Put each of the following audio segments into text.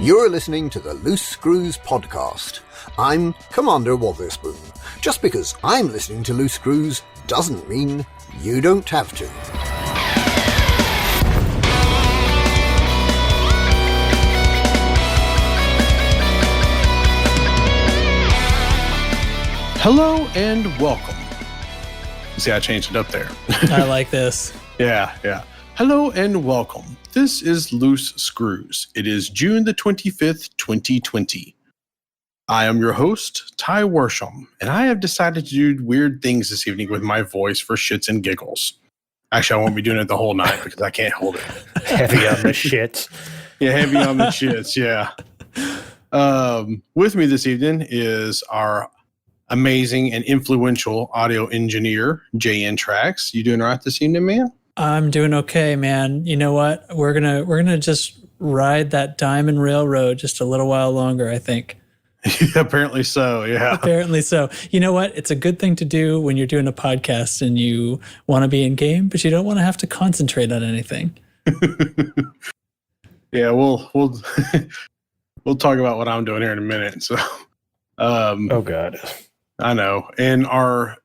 You're listening to the Loose Screws podcast. I'm Commander Wotherspoon. Just because I'm listening to Loose Screws doesn't mean you don't have to. Hello and welcome. See, I changed it up there. I like this. Yeah. Hello and welcome. This is Loose Screws. It is June the 25th, 2020. I am your host, Ty Worsham, and I have decided to do weird things this evening with my voice for shits and giggles. Actually, I won't be doing it the whole night because I can't hold it. Heavy on the shits. Yeah, heavy on the shits, yeah. With me this evening is our amazing and influential audio engineer, JN Trax. You doing all right this evening, man? I'm doing okay, man. You know what? We're gonna just ride that diamond railroad just a little while longer, I think. Apparently so, yeah. Apparently so. You know what? It's a good thing to do when you're doing a podcast and you want to be in game, but you don't want to have to concentrate on anything. Yeah, we'll we'll talk about what I'm doing here in a minute. So, Oh God. I know. And the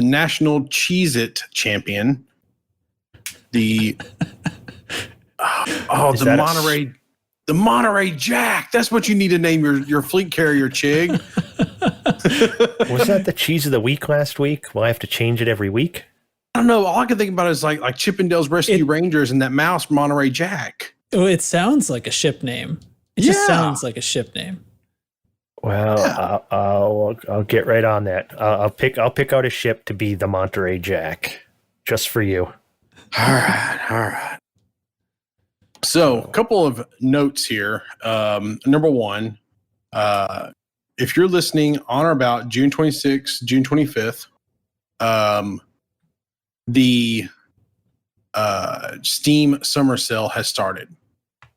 national Cheez-It champion, the Monterey Jack. That's what you need to name your fleet carrier, Chig. Was that the cheese of the week last week? Will I have to change it every week? I don't know. All I can think about is like Chippendale's Rescue Rangers and that mouse, Monterey Jack. Oh, it sounds like a ship name. It just sounds like a ship name. Well, yeah. I'll get right on that. I'll pick out a ship to be the Monterey Jack, just for you. All right. So, a couple of notes here. Number one, if you're listening on or about June 26th, June 25th, the Steam Summer Sale has started.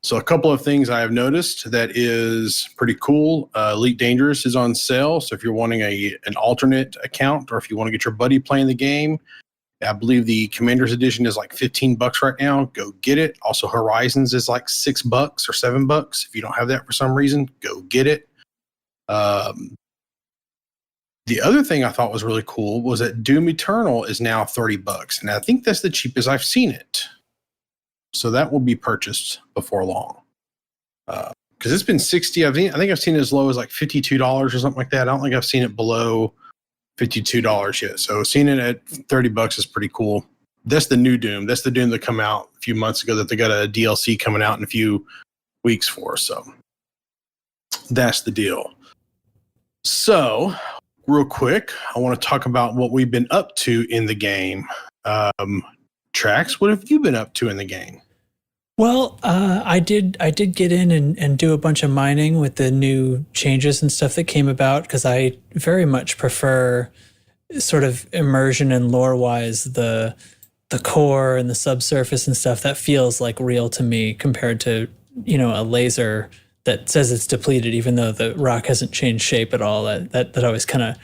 So a couple of things I have noticed that is pretty cool. Elite Dangerous is on sale. So if you're wanting an alternate account, or if you want to get your buddy playing the game, I believe the Commander's Edition is like $15 right now. Go get it. Also, Horizons is like $6 or $7. If you don't have that for some reason, go get it. The other thing I thought was really cool was that Doom Eternal is now $30, and I think that's the cheapest I've seen it. So that will be purchased before long. Because it's been $60. I think I've seen it as low as like $52 or something like that. I don't think I've seen it below $52 yet. So seeing it at $30 is pretty cool. That's the new Doom. That's the Doom that came out a few months ago that they got a DLC coming out in a few weeks for. So that's the deal. So real quick, I want to talk about what we've been up to in the game. Trax, what have you been up to in the game? Well, I did get in and do a bunch of mining with the new changes and stuff that came about, because I very much prefer sort of immersion and lore-wise the core and the subsurface and stuff that feels like real to me compared to, a laser that says it's depleted even though the rock hasn't changed shape at all. That always kind of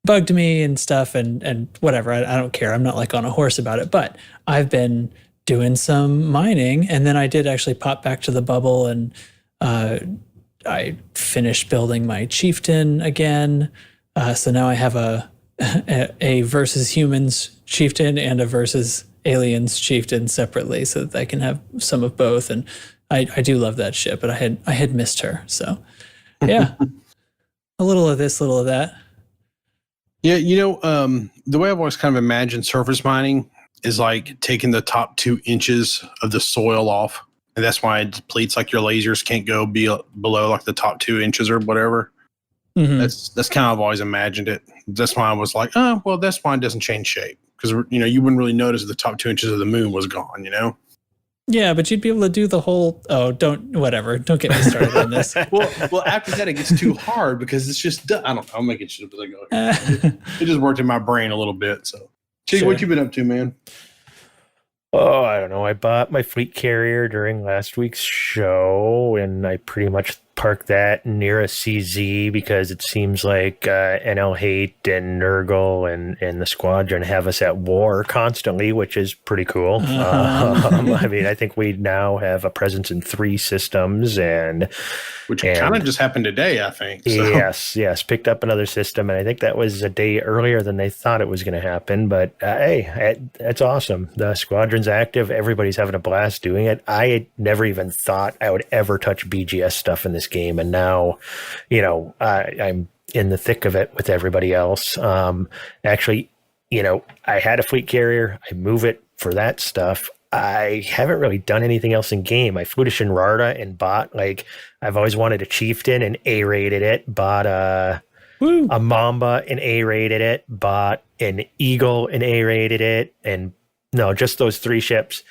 bugged me and stuff, and whatever. I don't care. I'm not like on a horse about it, but I've been doing some mining, and then I did actually pop back to the bubble, and I finished building my chieftain again. So now I have a versus humans chieftain and a versus aliens chieftain separately, so that I can have some of both. And I do love that ship, but I had missed her. So yeah, a little of this, little of that. Yeah, the way I've always kind of imagined surface mining is like taking the top 2 inches of the soil off. And that's why it depletes, like your lasers can't go below like the top 2 inches or whatever. Mm-hmm. That's kind of I've always imagined it. That's why I was like, oh, well, that's why it doesn't change shape. Because, you wouldn't really notice the top 2 inches of the moon was gone, Yeah, but you'd be able to do the whole, don't get me started on this. well, after that, it gets too hard because it's just, I don't know, I'll make it shit up as I go. It just worked in my brain a little bit. So, Chig, What you been up to, man? Oh, I don't know. I bought my fleet carrier during last week's show, and I pretty much park that near a CZ because it seems like NL Hate and Nurgle and the Squadron have us at war constantly, which is pretty cool. I mean, I think we now have a presence in 3 systems, which kind of just happened today, I think. So. Yes, picked up another system, and I think that was a day earlier than they thought it was going to happen. But hey, that's awesome. The Squadron's active. Everybody's having a blast doing it. I had never even thought I would ever touch BGS stuff in this game, and now, I'm in the thick of it with everybody else. Actually, I had a fleet carrier. I move it for that stuff. I haven't really done anything else in game. I flew to Shinrarta and bought, I've always wanted a Chieftain and A-rated it, bought a Mamba and A-rated it, bought an Eagle and A-rated it, and no, just those 3 ships.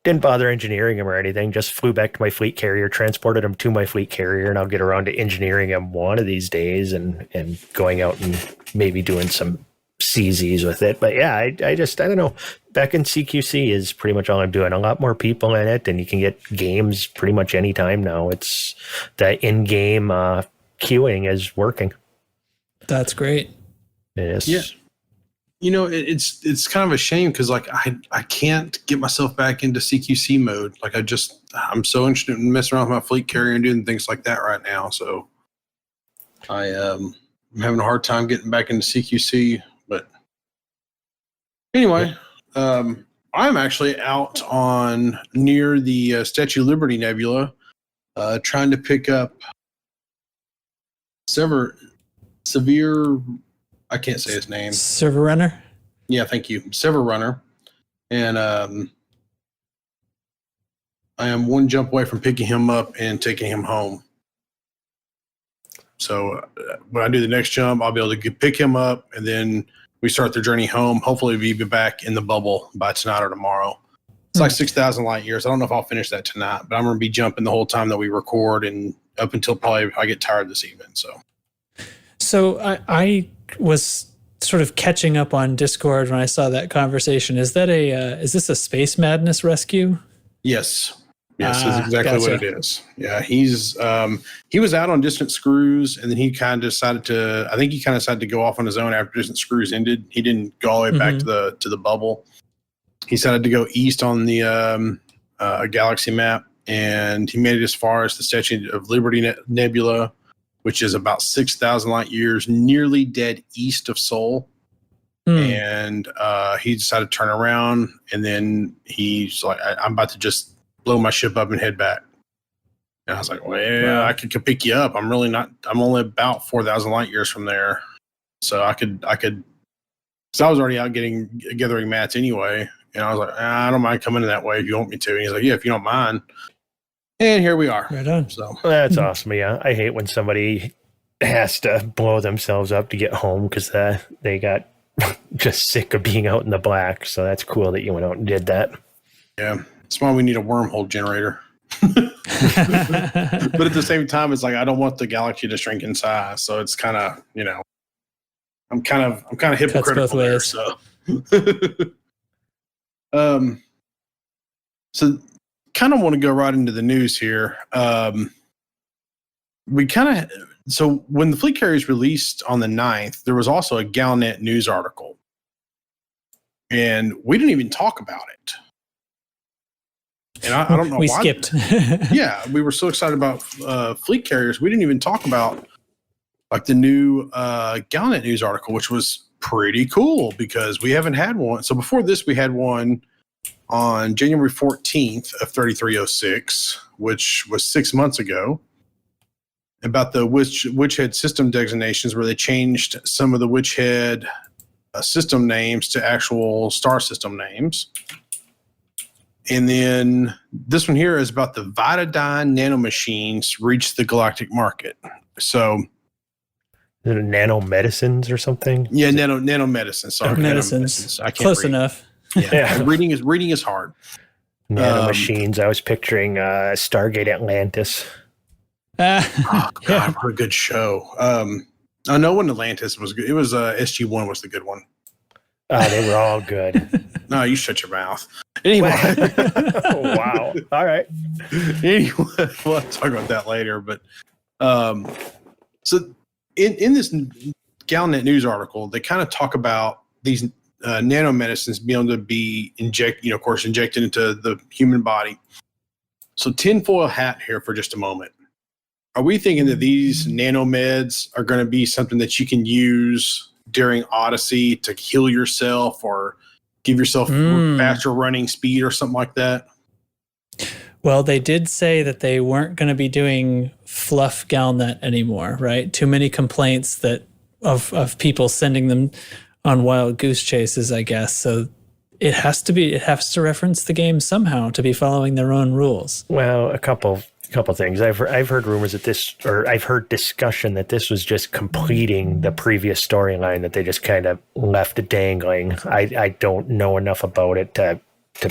Didn't bother engineering them or anything, just flew back to my fleet carrier, transported them to my fleet carrier, and I'll get around to engineering them one of these days and going out and maybe doing some CZs with it. But yeah, I don't know. Back in CQC is pretty much all I'm doing. A lot more people in it, and you can get games pretty much any time now. It's the in-game queuing is working. That's great. It is. Yeah. It's kind of a shame because I can't get myself back into CQC mode. I'm so interested in messing around with my fleet carrier and doing things like that right now. So I'm having a hard time getting back into CQC. But anyway, I'm actually out on near the Statue of Liberty Nebula, trying to pick up Severe. I can't say his name. Server Runner? Yeah, thank you. Server Runner. And I am one jump away from picking him up and taking him home. So when I do the next jump, I'll be able to pick him up, and then we start the journey home. Hopefully we'll be back in the bubble by tonight or tomorrow. It's like 6,000 light years. I don't know if I'll finish that tonight, but I'm going to be jumping the whole time that we record and up until probably I get tired this evening. So I was sort of catching up on Discord when I saw that conversation. Is this a Space Madness rescue? Yes, that's exactly what it is. Yeah, he was out on Distant Screws, and then he kind of decided to go off on his own after Distant Screws ended. He didn't go all the way back to the bubble. He decided to go east on the galaxy map, and he made it as far as the Statue of Liberty Nebula, which is about 6,000 light years, nearly dead east of Sol. And he decided to turn around, and then he's like, I'm about to just blow my ship up and head back. And I was like, well, I could pick you up. I'm only about 4,000 light years from there. So I could, so I was already out gathering mats anyway. And I was like, I don't mind coming in that way if you want me to. And he's like, yeah, if you don't mind. And here we are. Right on. So that's awesome. Yeah, I hate when somebody has to blow themselves up to get home because they got just sick of being out in the black. So that's cool that you went out and did that. Yeah, that's why we need a wormhole generator. But at the same time, it's like I don't want the galaxy to shrink in size. So it's kind of, I'm kind of hypocritical there. So, so kind of want to go right into the news here. So when the fleet carriers released on the 9th, there was also a Galnet news article, and we didn't even talk about it. And I don't know we why. Skipped. Yeah, we were so excited about fleet carriers, we didn't even talk about the new Galnet news article, which was pretty cool because we haven't had one. So before this, we had one on January 14th of 3306, which was 6 months ago, about the Witchhead system designations, where they changed some of the Witchhead system names to actual star system names. And then this one here is about the Vitadyne nanomachines reach the galactic market. So nanomedicines or something? Yeah, nanomedicine. Sorry, medicines. I can't Close read. Enough. Yeah, reading is hard. Nanomachines. I was picturing Stargate Atlantis. Oh God, what a good show. I know when Atlantis was good. It was SG-1 was the good one. They were all good. No, you shut your mouth. Anyway. Wow. All right. Anyway, we'll talk about that later. But So in this Galnet news article, they kind of talk about these nanomedicines being able to be injected into the human body. So tinfoil hat here for just a moment. Are we thinking that these nanomeds are going to be something that you can use during Odyssey to heal yourself or give yourself faster running speed or something like that? Well, they did say that they weren't going to be doing fluff Galnet anymore, right? Too many complaints that of people sending them on wild goose chases, I guess. So it has to reference the game somehow to be following their own rules. Well, a couple things. I've heard rumors that I've heard discussion that this was just completing the previous storyline that they just kind of left dangling. I don't know enough about it to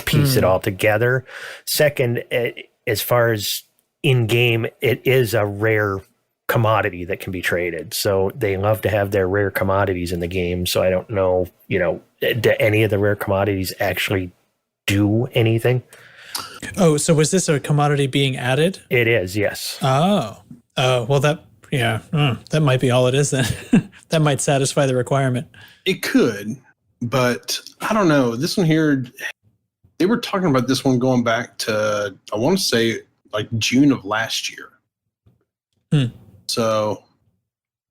piece it all together. Second, as far as in game, it is a rare commodity that can be traded. So they love to have their rare commodities in the game. So I don't know, do any of the rare commodities actually do anything? Oh, so was this a commodity being added? It is, yes. Oh, well, that might be all it is then. That might satisfy the requirement. It could, but I don't know. This one here, they were talking about this one going back to, I want to say, like June of last year. So,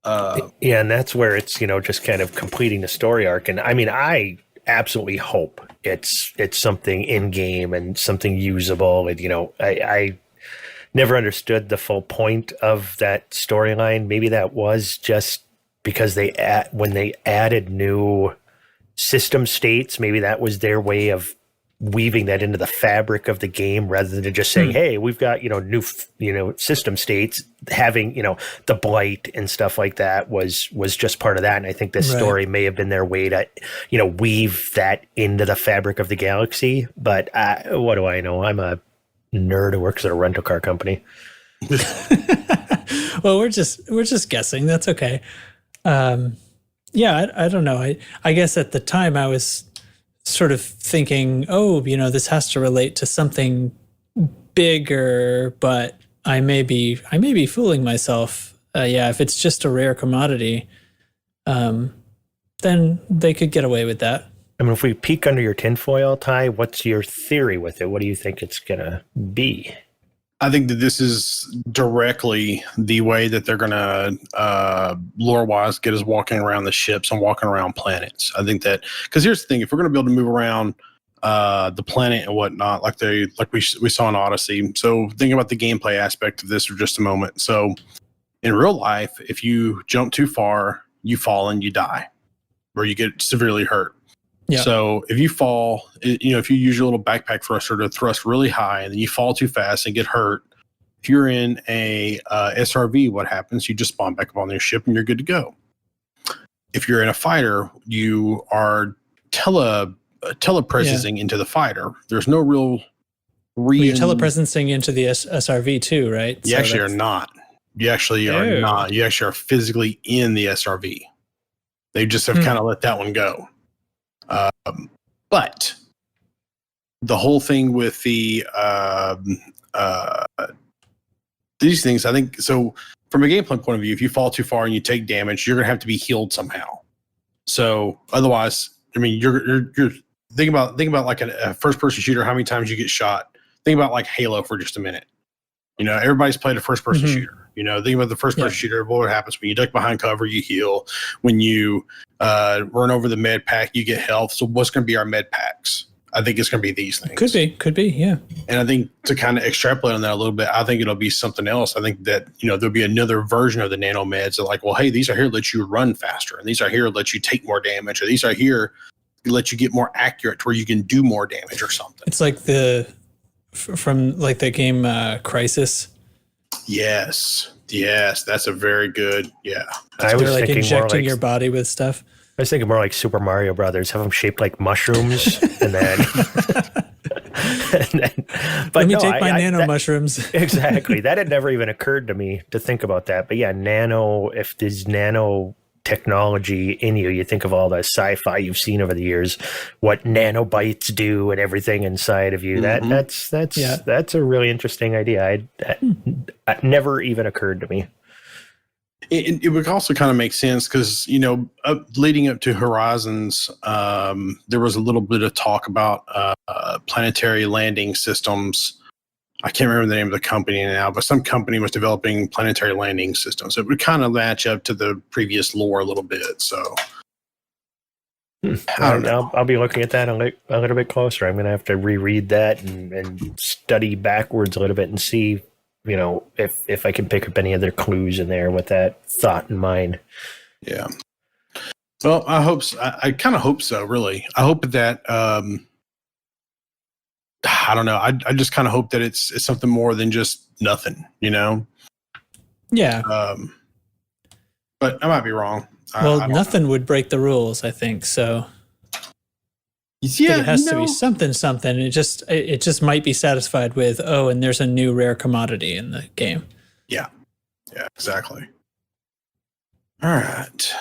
and that's where it's, just kind of completing the story arc. And I mean, I absolutely hope it's something in game and something usable. And, I never understood the full point of that storyline. Maybe that was just because when they added new system states, maybe that was their way of weaving that into the fabric of the game rather than just saying, hey, we've got, new, system states. Having, the blight and stuff like that was just part of that. And I think this story may have been their way to, weave that into the fabric of the galaxy. But what do I know? I'm a nerd who works at a rental car company. Well, we're just guessing. That's okay. Yeah, I don't know. I guess at the time I was sort of thinking, this has to relate to something bigger, but I may be fooling myself. If it's just a rare commodity, then they could get away with that. I mean, if we peek under your tinfoil, Ty, what's your theory with it? What do you think it's gonna be? I think that this is directly the way that they're going to, lore-wise, get us walking around the ships and walking around planets. I think that, because here's the thing, if we're going to be able to move around the planet and whatnot, like we saw in Odyssey. So think about the gameplay aspect of this for just a moment. So in real life, if you jump too far, you fall and you die, or you get severely hurt. Yeah. So if you fall, if you use your little backpack thruster to thrust really high and then you fall too fast and get hurt, if you're in a SRV, what happens? You just spawn back up on your ship and you're good to go. If you're in a fighter, you are telepresencing into the fighter. There's no real reason. You're telepresencing into the SRV too, right? You actually are not. You actually are not. You actually are physically in the SRV. They just have kind of let that one go. But the whole thing with the these things, I think, so from a gameplay point of view, if you fall too far and you take damage, you're going to have to be healed somehow. So otherwise, I mean, you're think about like a first-person shooter, how many times you get shot. Think about like Halo for just a minute. Everybody's played a first-person shooter. Think about the first-person shooter. What happens when you duck behind cover? You heal. When you run over the med pack, you get health. So what's going to be our med packs? I think it's going to be these things. Could be, yeah. And I think to kind of extrapolate on that a little bit, I think it'll be something else. I think that, there'll be another version of the nanomeds that like, well, hey, these are here to let you run faster. And these are here to let you take more damage. Or these are here to let you get more accurate to where you can do more damage or something. It's like from like the game Crysis. Yes, that's a very good. Yeah, I was like thinking injecting your body with stuff. I was thinking more like Super Mario Brothers, have them shaped like mushrooms, and then. But let me take my nano mushrooms. Exactly, that had never even occurred to me to think about that. But yeah, if there's nano technology in you think of all the sci-fi you've seen over the years, what nanobites do and everything inside of you. That's a really interesting idea. That never even occurred to me. It would also kind of make sense because, leading up to Horizons, there was a little bit of talk about planetary landing systems. I can't remember the name of the company now, but some company was developing planetary landing systems. It would kind of match up to the previous lore a little bit. So I don't know. I'll be looking at that a little bit closer. I'm going to have to reread that and study backwards a little bit and see, if I can pick up any other clues in there with that thought in mind. Yeah. Well, I hope so. I kind of hope so, really. I hope that, I don't know. I just kind of hope that it's something more than just nothing, Yeah. But I might be wrong. Well, nothing would break the rules, I think. So yeah, it has to be something. It just might be satisfied with, and there's a new rare commodity in the game. Yeah. Yeah, exactly. All right.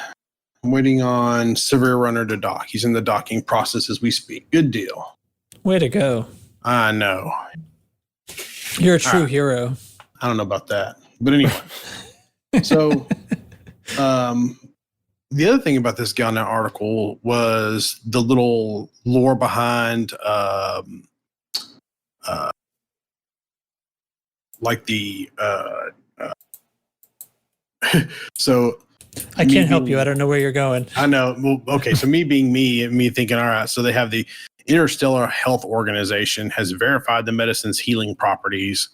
I'm waiting on Severe Runner to dock. He's in the docking process as we speak. Good deal. Way to go. I know. You're a true hero. I don't know about that. But anyway. So the other thing about this Galnet article was the little lore behind like the so I can't help you. I don't know where you're going. I know. Well, okay. So me being me thinking, all right, so they have the Interstellar Health Organization has verified the medicine's healing properties,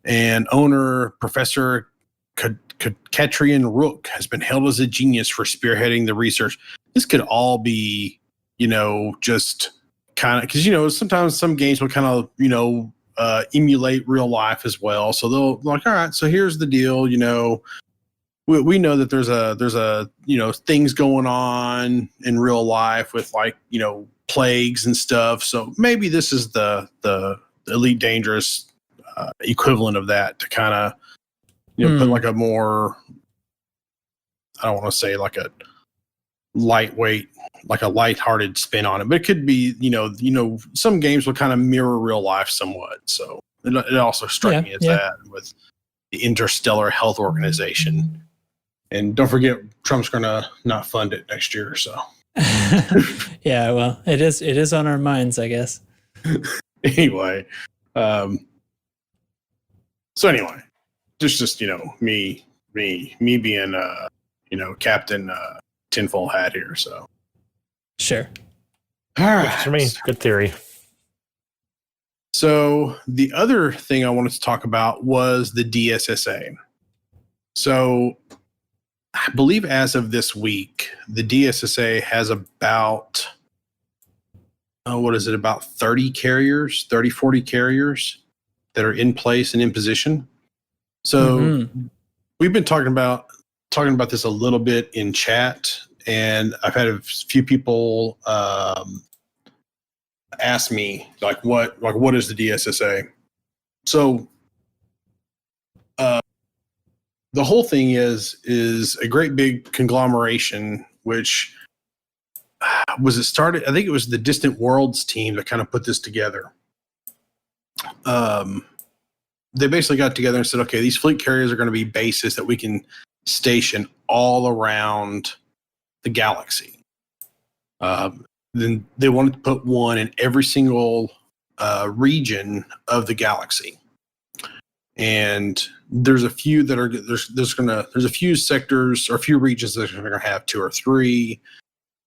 and owner Professor Katrian Rook has been hailed as a genius for spearheading the research. This could all be, just kind of, because, sometimes some games will kind of, emulate real life as well. So they'll like, all right, so here's the deal, we know that there's a things going on in real life with plagues and stuff. So maybe this is the Elite Dangerous equivalent of that to kind of put a more, I don't want to say a lightweight, a lighthearted spin on it, but it could be some games will kind of mirror real life somewhat. So it also struck me as that with the Interstellar Health Organization. And don't forget, Trump's going to not fund it next year. So, yeah, well, it is on our minds, I guess. Anyway, just me being Captain Tinfoil Hat here. So, sure. All right, for me, good theory. So the other thing I wanted to talk about was the DSSA. So I believe as of this week, the DSSA has about, about 30 carriers, 40 carriers that are in place and in position. So we've been talking about this a little bit in chat, and I've had a few people ask me what is the DSSA? So the whole thing is a great big conglomeration, which was it started. I think it was the Distant Worlds team that kind of put this together. They basically got together and said, okay, these fleet carriers are going to be bases that we can station all around the galaxy. Then they wanted to put one in every single region of the galaxy. And there's a few that are there's a few sectors or a few regions that are going to have 2 or 3,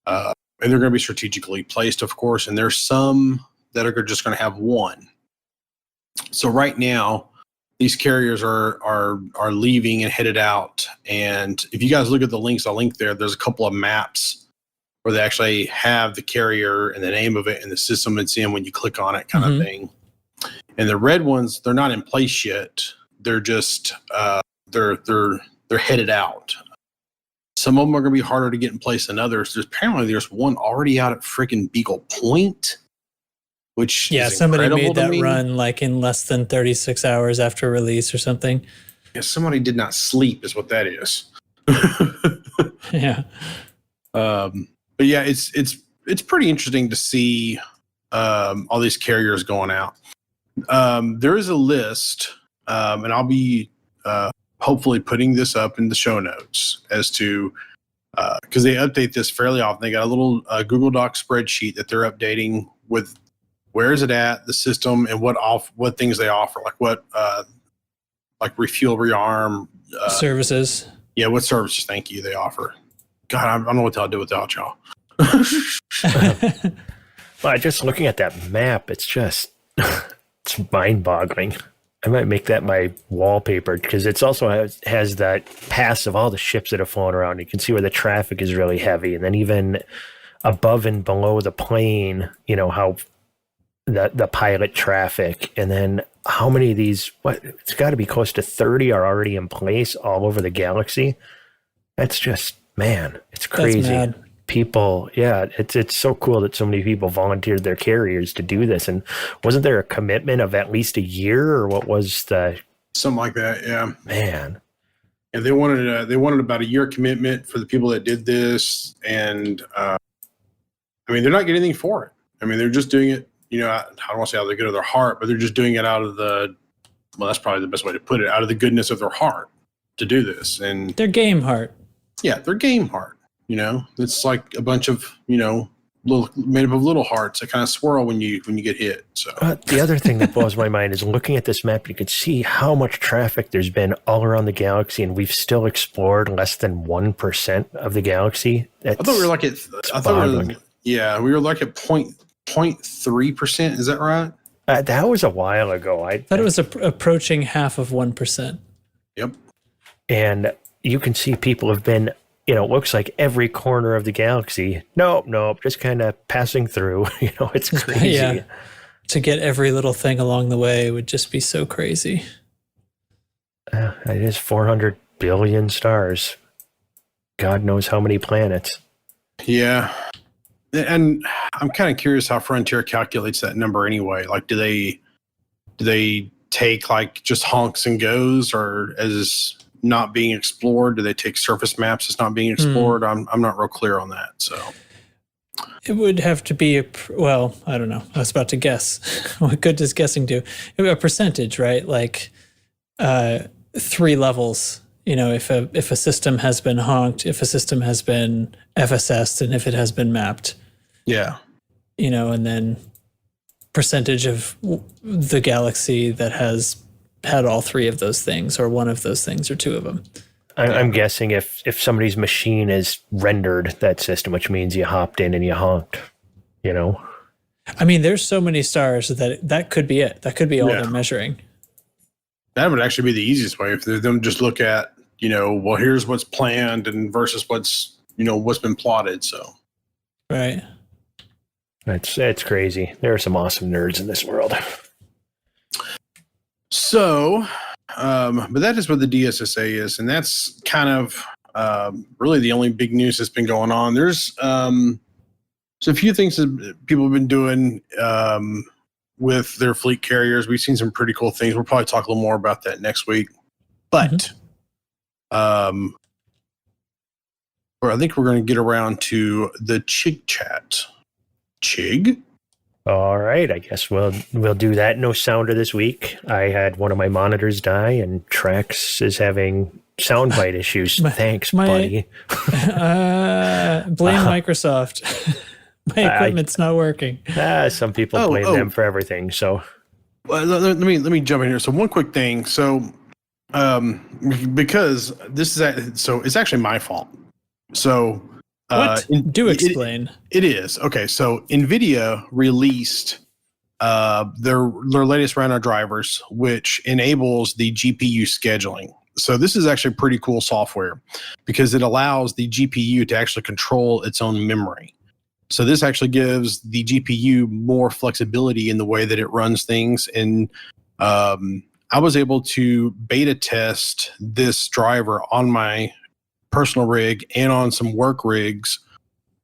and they're going to be strategically placed, of course. And there's some that are just going to have 1. So right now, these carriers are leaving and headed out. And if you guys look at the links, I'll link there. There's a couple of maps where they actually have the carrier and the name of it and the system it's in when you click on it, kind of thing. And the red ones, they're not in place yet. They're just they're headed out. Some of them are going to be harder to get in place than others. There's one already out at freaking Beagle Point, which is somebody made that me. run in less than 36 hours after release or something. Yeah, somebody did not sleep, is what that is. Yeah. But yeah, it's pretty interesting to see all these carriers going out. There is a list, and I'll be hopefully putting this up in the show notes as to because they update this fairly often. They got a little Google Doc spreadsheet that they're updating with where is it at, the system, and what things they offer, like refuel, rearm services. Yeah, what services? Thank you. They offer. God, I don't know what the hell to do without y'all. Well, just looking at that map, it's just it's mind-boggling. I might make that my wallpaper because it's also has that pass of all the ships that have flown around. You can see where the traffic is really heavy, and then even above and below the plane, how the pilot traffic, and then how many of these? It's got to be close to 30 are already in place all over the galaxy. That's just, man, it's crazy. That's mad. People, yeah, it's so cool that so many people volunteered their carriers to do this. And wasn't there a commitment of at least a year, or what was the something like that? Yeah, man. And they wanted about a year commitment for the people that did this, and they're not getting anything for it. They're just doing it. I don't want to say out of the good of their heart, but they're just doing it out of that's probably the best way to put it, out of the goodness of their heart to do this. And their game heart. Yeah, their game heart. It's like a bunch of, little made up of little hearts that kind of swirl when you get hit. So the other thing that blows my mind is looking at this map, you can see how much traffic there's been all around the galaxy, and we've still explored less than 1% of the galaxy. I thought we were like at 0.3%. Is that right? That was a while ago. I thought it was approaching half of 1%. Yep. And you can see people have been, it looks like every corner of the galaxy. Nope, just kind of passing through. It's crazy. Yeah. To get every little thing along the way would just be so crazy. It is 400 billion stars. God knows how many planets. Yeah. And I'm kind of curious how Frontier calculates that number anyway. Like, do they take like just honks and goes, or as not being explored? Do they take surface maps as not being explored? I'm not real clear on that. So it would have to be I don't know. I was about to guess. What good does guessing do? A percentage, right? Like 3 levels. If a system has been honked, if a system has been FSS'd, and if it has been mapped. Yeah. And then percentage of the galaxy that has had all 3 of those things, or one of those things, or 2 of them. I'm guessing if somebody's machine is rendered that system, which means you hopped in and you honked, there's so many stars that could be it. That could be all they're measuring. That would actually be the easiest way if they don't just look at, here's what's planned and versus what's been plotted. So. Right. It's crazy. There are some awesome nerds in this world. So, but that is what the DSSA is, and that's kind of really the only big news that's been going on. There's a few things that people have been doing with their fleet carriers. We've seen some pretty cool things. We'll probably talk a little more about that next week. But I think we're going to get around to the Chig chat. Chig? All right, I guess we'll do that. No sounder this week. I had one of my monitors die, and Trax is having soundbite issues. Thanks, buddy. Blame Microsoft. My equipment's not working. Some people blame them for everything. So, well, let me jump in here. So, one quick thing. So, because this is it's actually my fault. So. What? Do explain. It is. Okay, so NVIDIA released their latest Rhino drivers, which enables the GPU scheduling. So this is actually pretty cool software because it allows the GPU to actually control its own memory. So this actually gives the GPU more flexibility in the way that it runs things. And I was able to beta test this driver on my personal rig and on some work rigs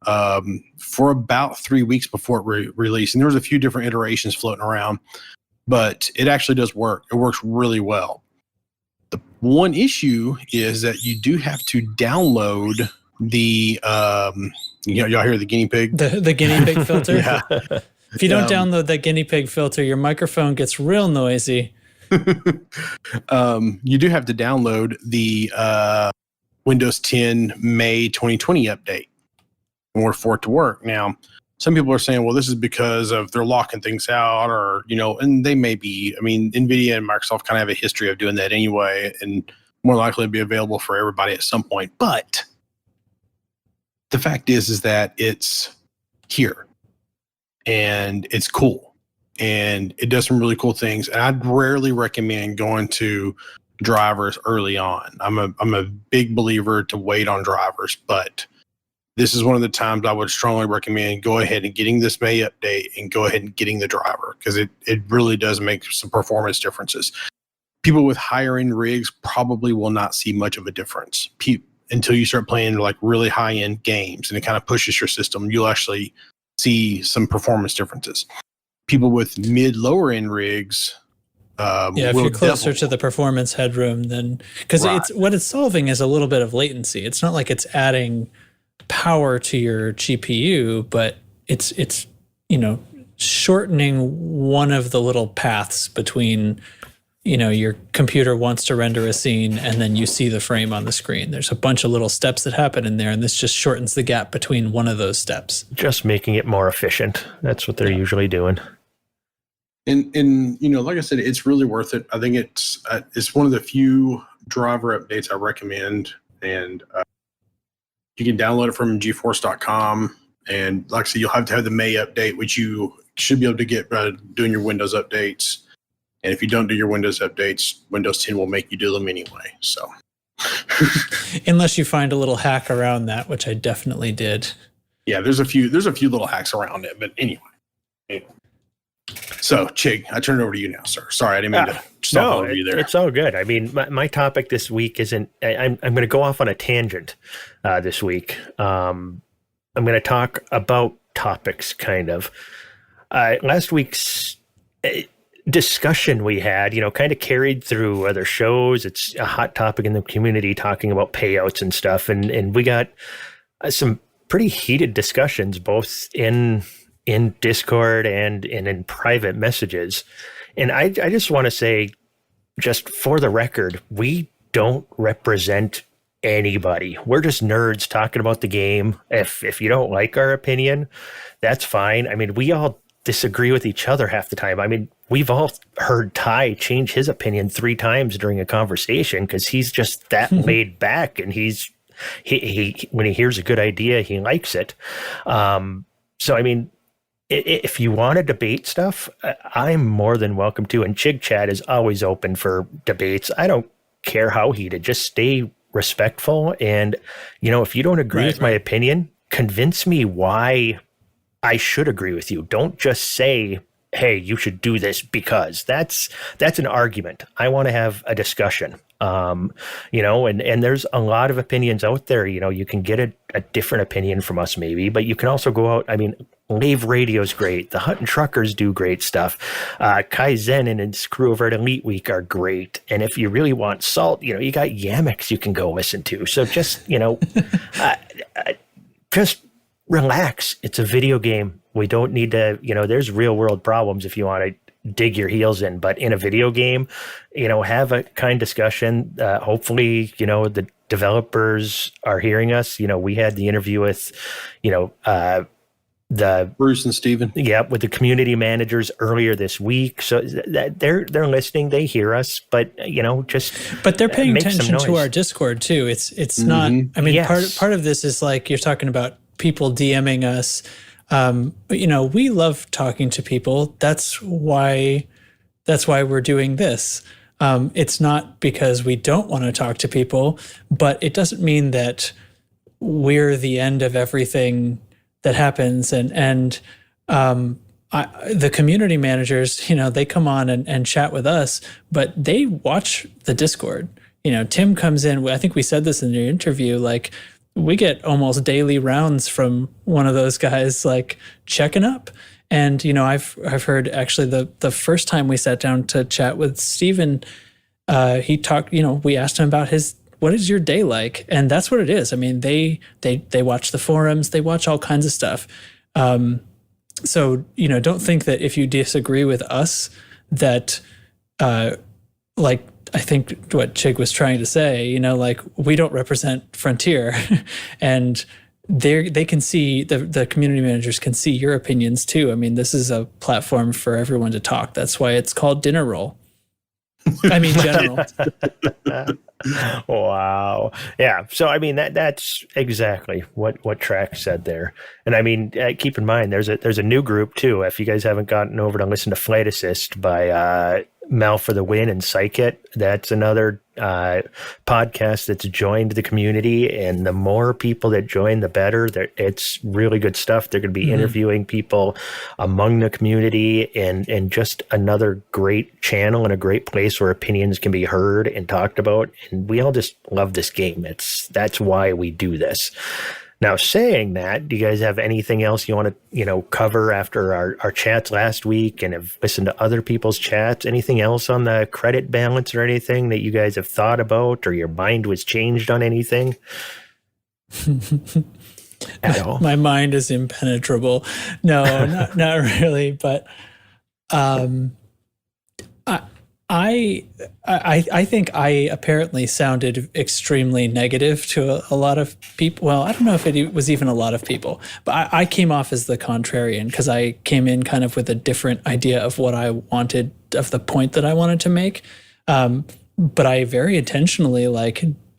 for about 3 weeks before it released. And there was a few different iterations floating around, but it actually does work. It works really well. The one issue is that you do have to download the, y'all hear the guinea pig? The guinea pig filter? Yeah. If you don't download that guinea pig filter, your microphone gets real noisy. You do have to download the Windows 10 May 2020 update in order for it to work. Now, some people are saying, well, this is because of they're locking things out, or, and they may be. I mean, NVIDIA and Microsoft kind of have a history of doing that anyway, and more likely to be available for everybody at some point. But the fact is that it's here and it's cool and it does some really cool things. And I'd rarely recommend going to drivers early on. I'm a big believer to wait on drivers, but this is one of the times I would strongly recommend go ahead and getting this May update and go ahead and getting the driver, because it really does make some performance differences. People with higher end rigs probably will not see much of a difference until you start playing like really high end games and it kind of pushes your system. You'll actually see some performance differences. People with lower end rigs, if you're closer to the performance headroom, then because what it's solving is a little bit of latency. It's not like it's adding power to your GPU, but it's shortening one of the little paths between your computer wants to render a scene and then you see the frame on the screen. There's a bunch of little steps that happen in there, and this just shortens the gap between one of those steps. Just making it more efficient. That's what they're usually doing. And like I said, it's really worth it. I think it's one of the few driver updates I recommend, and you can download it from GeForce.com. And like I said, you'll have to have the May update, which you should be able to get by doing your Windows updates. And if you don't do your Windows updates, Windows 10 will make you do them anyway. So, unless you find a little hack around that, which I definitely did. Yeah, there's a few little hacks around it, but anyway. So, Chig, I turn it over to you now, sir. Sorry, I didn't mean to stop over you there. It's all good. I mean, my topic this week isn't. I'm going to go off on a tangent this week. I'm going to talk about topics, kind of. Last week's discussion we had, kind of carried through other shows. It's a hot topic in the community, talking about payouts and stuff, and we got some pretty heated discussions, both in Discord and in private messages. And I just want to say, just for the record, we don't represent anybody. We're just nerds talking about the game. If you don't like our opinion, that's fine. I mean, we all disagree with each other half the time. I mean, we've all heard Ty change his opinion 3 times during a conversation because he's just that laid back, and he when he hears a good idea, he likes it. So, I mean, if you want to debate stuff, I'm more than welcome to. And Chig Chat is always open for debates. I don't care how heated. Just stay respectful. And, if you don't agree with my opinion, convince me why I should agree with you. Don't just say, hey, you should do this, because that's an argument. I want to have a discussion. And there's a lot of opinions out there. You can get a different opinion from us maybe, but you can also go out. I mean, Lave Radio's great. The Hutton Truckers do great stuff. Kaizen and Screw Over at Elite Week are great. And if you really want salt, you got Yamix you can go listen to. So just, just relax. It's a video game. We don't need to, there's real world problems if you want to dig your heels in, but in a video game, have a kind discussion. Hopefully, the developers are hearing us. We had the interview with, the Bruce and Steven. Yeah, with the community managers earlier this week. So that they're listening, they hear us, but but they're paying attention to our Discord too. It's not, I mean, yes. part of this is like you're talking about people DMing us. We love talking to people. That's why we're doing this. It's not because we don't want to talk to people, but it doesn't mean that we're the end of everything that happens. And the community managers, they come on and chat with us, but they watch the Discord. Tim comes in. I think we said this in the interview, like, we get almost daily rounds from one of those guys, like checking up. And, I've heard actually the first time we sat down to chat with Steven, he talked, we asked him about what is your day like? And that's what it is. I mean, they watch the forums, they watch all kinds of stuff. So, don't think that if you disagree with us that like I think what Chig was trying to say, you know, like we don't represent Frontier, and they can see the community managers can see your opinions too. I mean, this is a platform for everyone to talk. That's why it's called Dinner Roll. I mean, general. Wow. Yeah. So I mean that's exactly what Track said there. And I mean, keep in mind there's a new group too. If you guys haven't gotten over to listen to Flight Assist by Mal for the Win and Psychit, that's another podcast that's joined the community, and the more people that join, the better. It's really good stuff. They're going to be interviewing people among the community, and just another great channel and a great place where opinions can be heard and talked about. And we all just love this game. That's why we do this. Now, saying that, do you guys have anything else you want to, cover after our chats last week and have listened to other people's chats? Anything else on the credit balance or anything that you guys have thought about, or your mind was changed on anything? At all? My mind is impenetrable. No, not really. But I think I apparently sounded extremely negative to a lot of people. Well, I don't know if it was even a lot of people, but I came off as the contrarian because I came in kind of with a different idea of what I wanted, of the point that I wanted to make. But I very intentionally,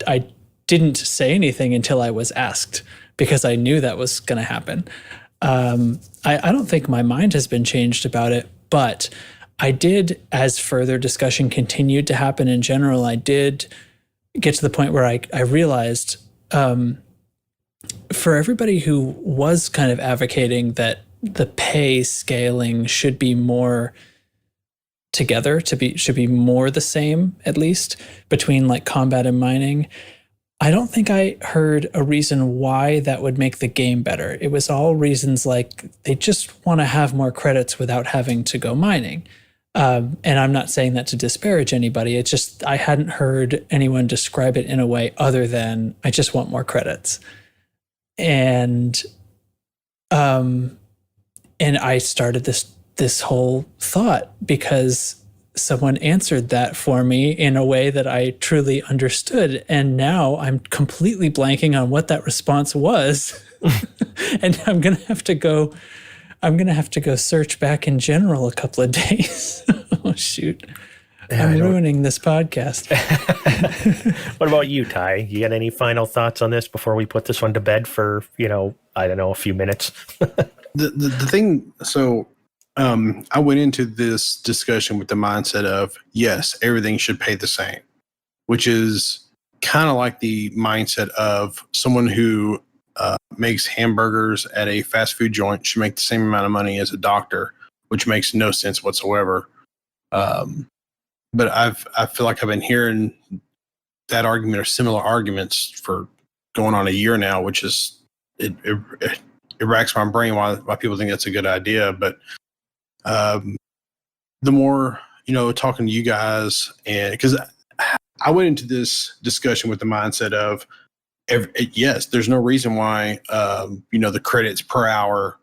I didn't say anything until I was asked because I knew that was going to happen. I don't think my mind has been changed about it, but I did, as further discussion continued to happen in general, I did get to the point where I realized for everybody who was kind of advocating that the pay scaling should be more together, should be more the same, at least, between like combat and mining, I don't think I heard a reason why that would make the game better. It was all reasons like they just want to have more credits without having to go mining. And I'm not saying that to disparage anybody. It's just I hadn't heard anyone describe it in a way other than I just want more credits. And I started this whole thought because someone answered that for me in a way that I truly understood. And now I'm completely blanking on what that response was. And I'm going to have to go search back in general a couple of days. Oh, shoot. Yeah, I'm ruining this podcast. What about you, Ty? You got any final thoughts on this before we put this one to bed for, I don't know, a few minutes? The thing, so I went into this discussion with the mindset of, yes, everything should pay the same, which is kind of like the mindset of someone who makes hamburgers at a fast food joint should make the same amount of money as a doctor, which makes no sense whatsoever. But I feel like I've been hearing that argument or similar arguments for going on a year now, which is it racks my brain why people think that's a good idea. But the more talking to you guys, and because I went into this discussion with the mindset of, yes, there's no reason why the credits per hour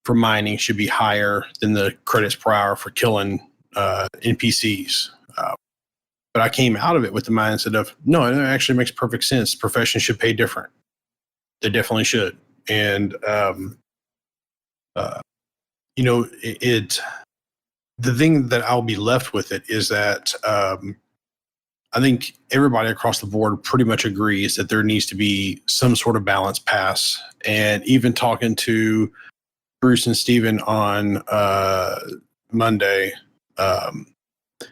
for mining should be higher than the credits per hour for killing NPCs. But I came out of it with the mindset of, no, it actually makes perfect sense. Professions should pay different. They definitely should. And the thing that I'll be left with it is that I think everybody across the board pretty much agrees that there needs to be some sort of balance pass. And even talking to Bruce and Steven on Monday,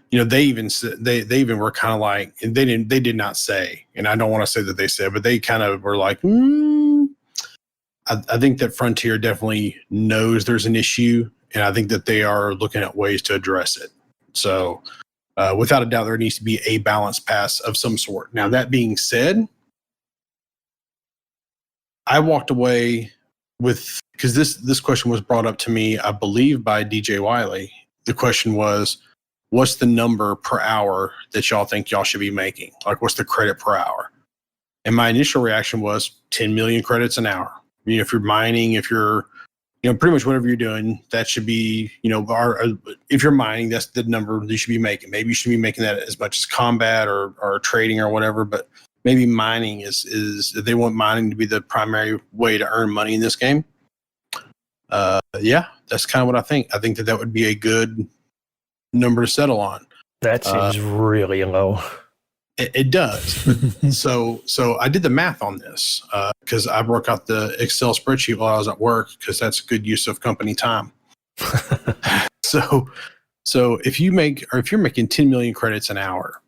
they even were kind of like, they did not say, and I don't want to say that they said, but they kind of were like, I think that Frontier definitely knows there's an issue, and I think that they are looking at ways to address it. So without a doubt, there needs to be a balance pass of some sort. Now, that being said, I walked away with, because this question was brought up to me, I believe, by DJ Wiley. The question was, what's the number per hour that y'all think y'all should be making? Like, what's the credit per hour? And my initial reaction was 10 million credits an hour. If you're mining, if you're pretty much whatever you're doing, that should be, if you're mining, that's the number you should be making. Maybe you should be making that as much as combat or trading or whatever, but maybe mining is if they want mining to be the primary way to earn money in this game. Yeah, that's kind of what I think. I think that would be a good number to settle on. That seems really low. It does. so I did the math on this because I broke out the Excel spreadsheet while I was at work because that's good use of company time. So if you're making 10 million credits an hour,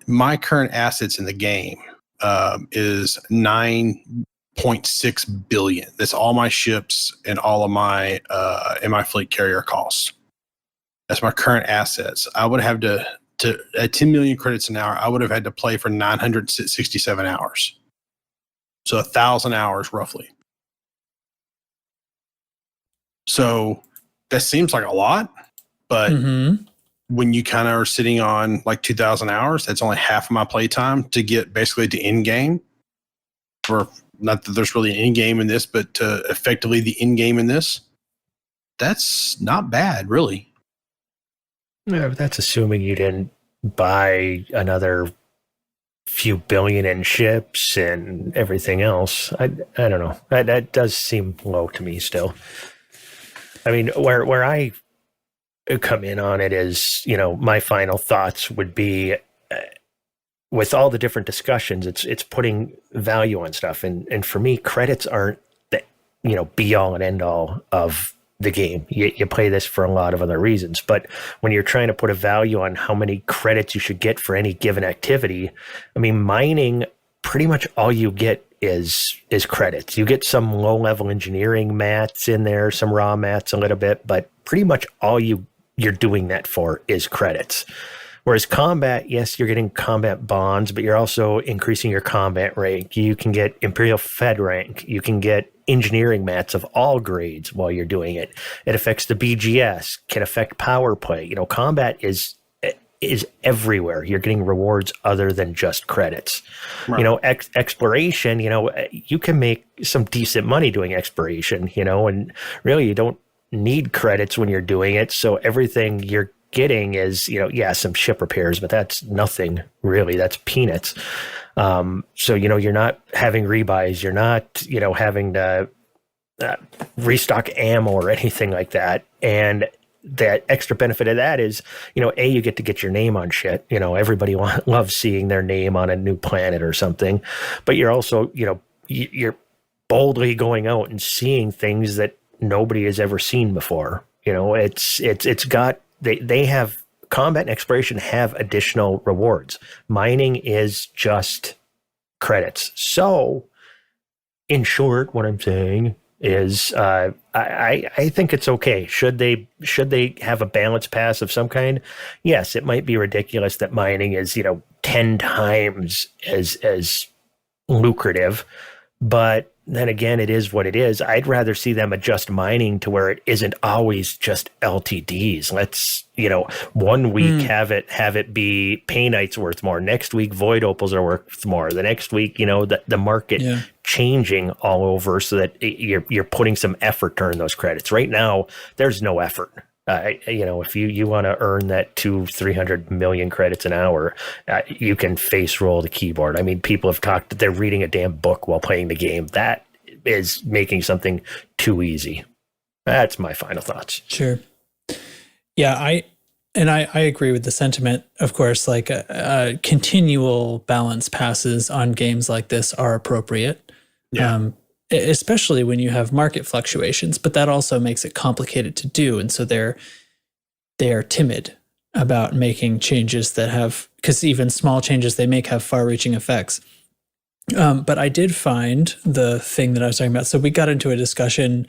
my current assets in the game is 9.6 billion. That's all my ships and all of my and my fleet carrier costs. That's my current assets. I would have to at 10 million credits an hour, I would have had to play for 967 hours. So 1,000 hours roughly. So that seems like a lot, but when you kind of are sitting on like 2,000 hours, that's only half of my play time to get basically to end game. Or not that there's really an end game in this, but to effectively the end game in this. That's not bad, really. Yeah, but that's assuming you didn't buy another few billion in ships and everything else. I don't know. That does seem low to me still. I mean, where I come in on it is, my final thoughts would be with all the different discussions, it's putting value on stuff. And for me, credits aren't the, be all and end all of the game. You play this for a lot of other reasons, but when you're trying to put a value on how many credits you should get for any given activity, I mean, mining, pretty much all you get is credits. You get some low-level engineering mats in there, some raw mats a little bit, but pretty much all you're doing that for is credits. Whereas combat, yes, you're getting combat bonds, but you're also increasing your combat rank. You can get Imperial Fed rank. You can get engineering mats of all grades while you're doing it. It affects the BGS, can affect power play. Combat is everywhere. You're getting rewards other than just credits. Right. Exploration, you can make some decent money doing exploration, and really you don't need credits when you're doing it. So everything you're getting is, some ship repairs, but that's nothing really. That's peanuts. So, you're not having rebuys. You're not, having to restock ammo or anything like that. And that extra benefit of that is, you get to get your name on shit. Everybody loves seeing their name on a new planet or something. But you're also, you're boldly going out and seeing things that nobody has ever seen before. It's got, they have combat and exploration have additional rewards. Mining is just credits. So, in short, what I'm saying is, I think it's okay. Should they have a balance pass of some kind? Yes, it might be ridiculous that mining is 10 times as lucrative, but then again, it is what it is. I'd rather see them adjust mining to where it isn't always just LTDs. Let's, 1 week have it be Painites worth more. Next week, Void Opals are worth more. The next week, the market changing all over so that you're putting some effort to earn those credits. Right now, there's no effort. If you want to earn that 200-300 million credits an hour, you can face roll the keyboard. I mean, people have talked that they're reading a damn book while playing the game. That is making something too easy. That's my final thoughts. Sure. Yeah, I agree with the sentiment. Of course, like continual balance passes on games like this are appropriate. Yeah. Especially when you have market fluctuations, but that also makes it complicated to do. And so they are timid about making changes that have, because even small changes they make have far-reaching effects. But I did find the thing that I was talking about. So we got into a discussion.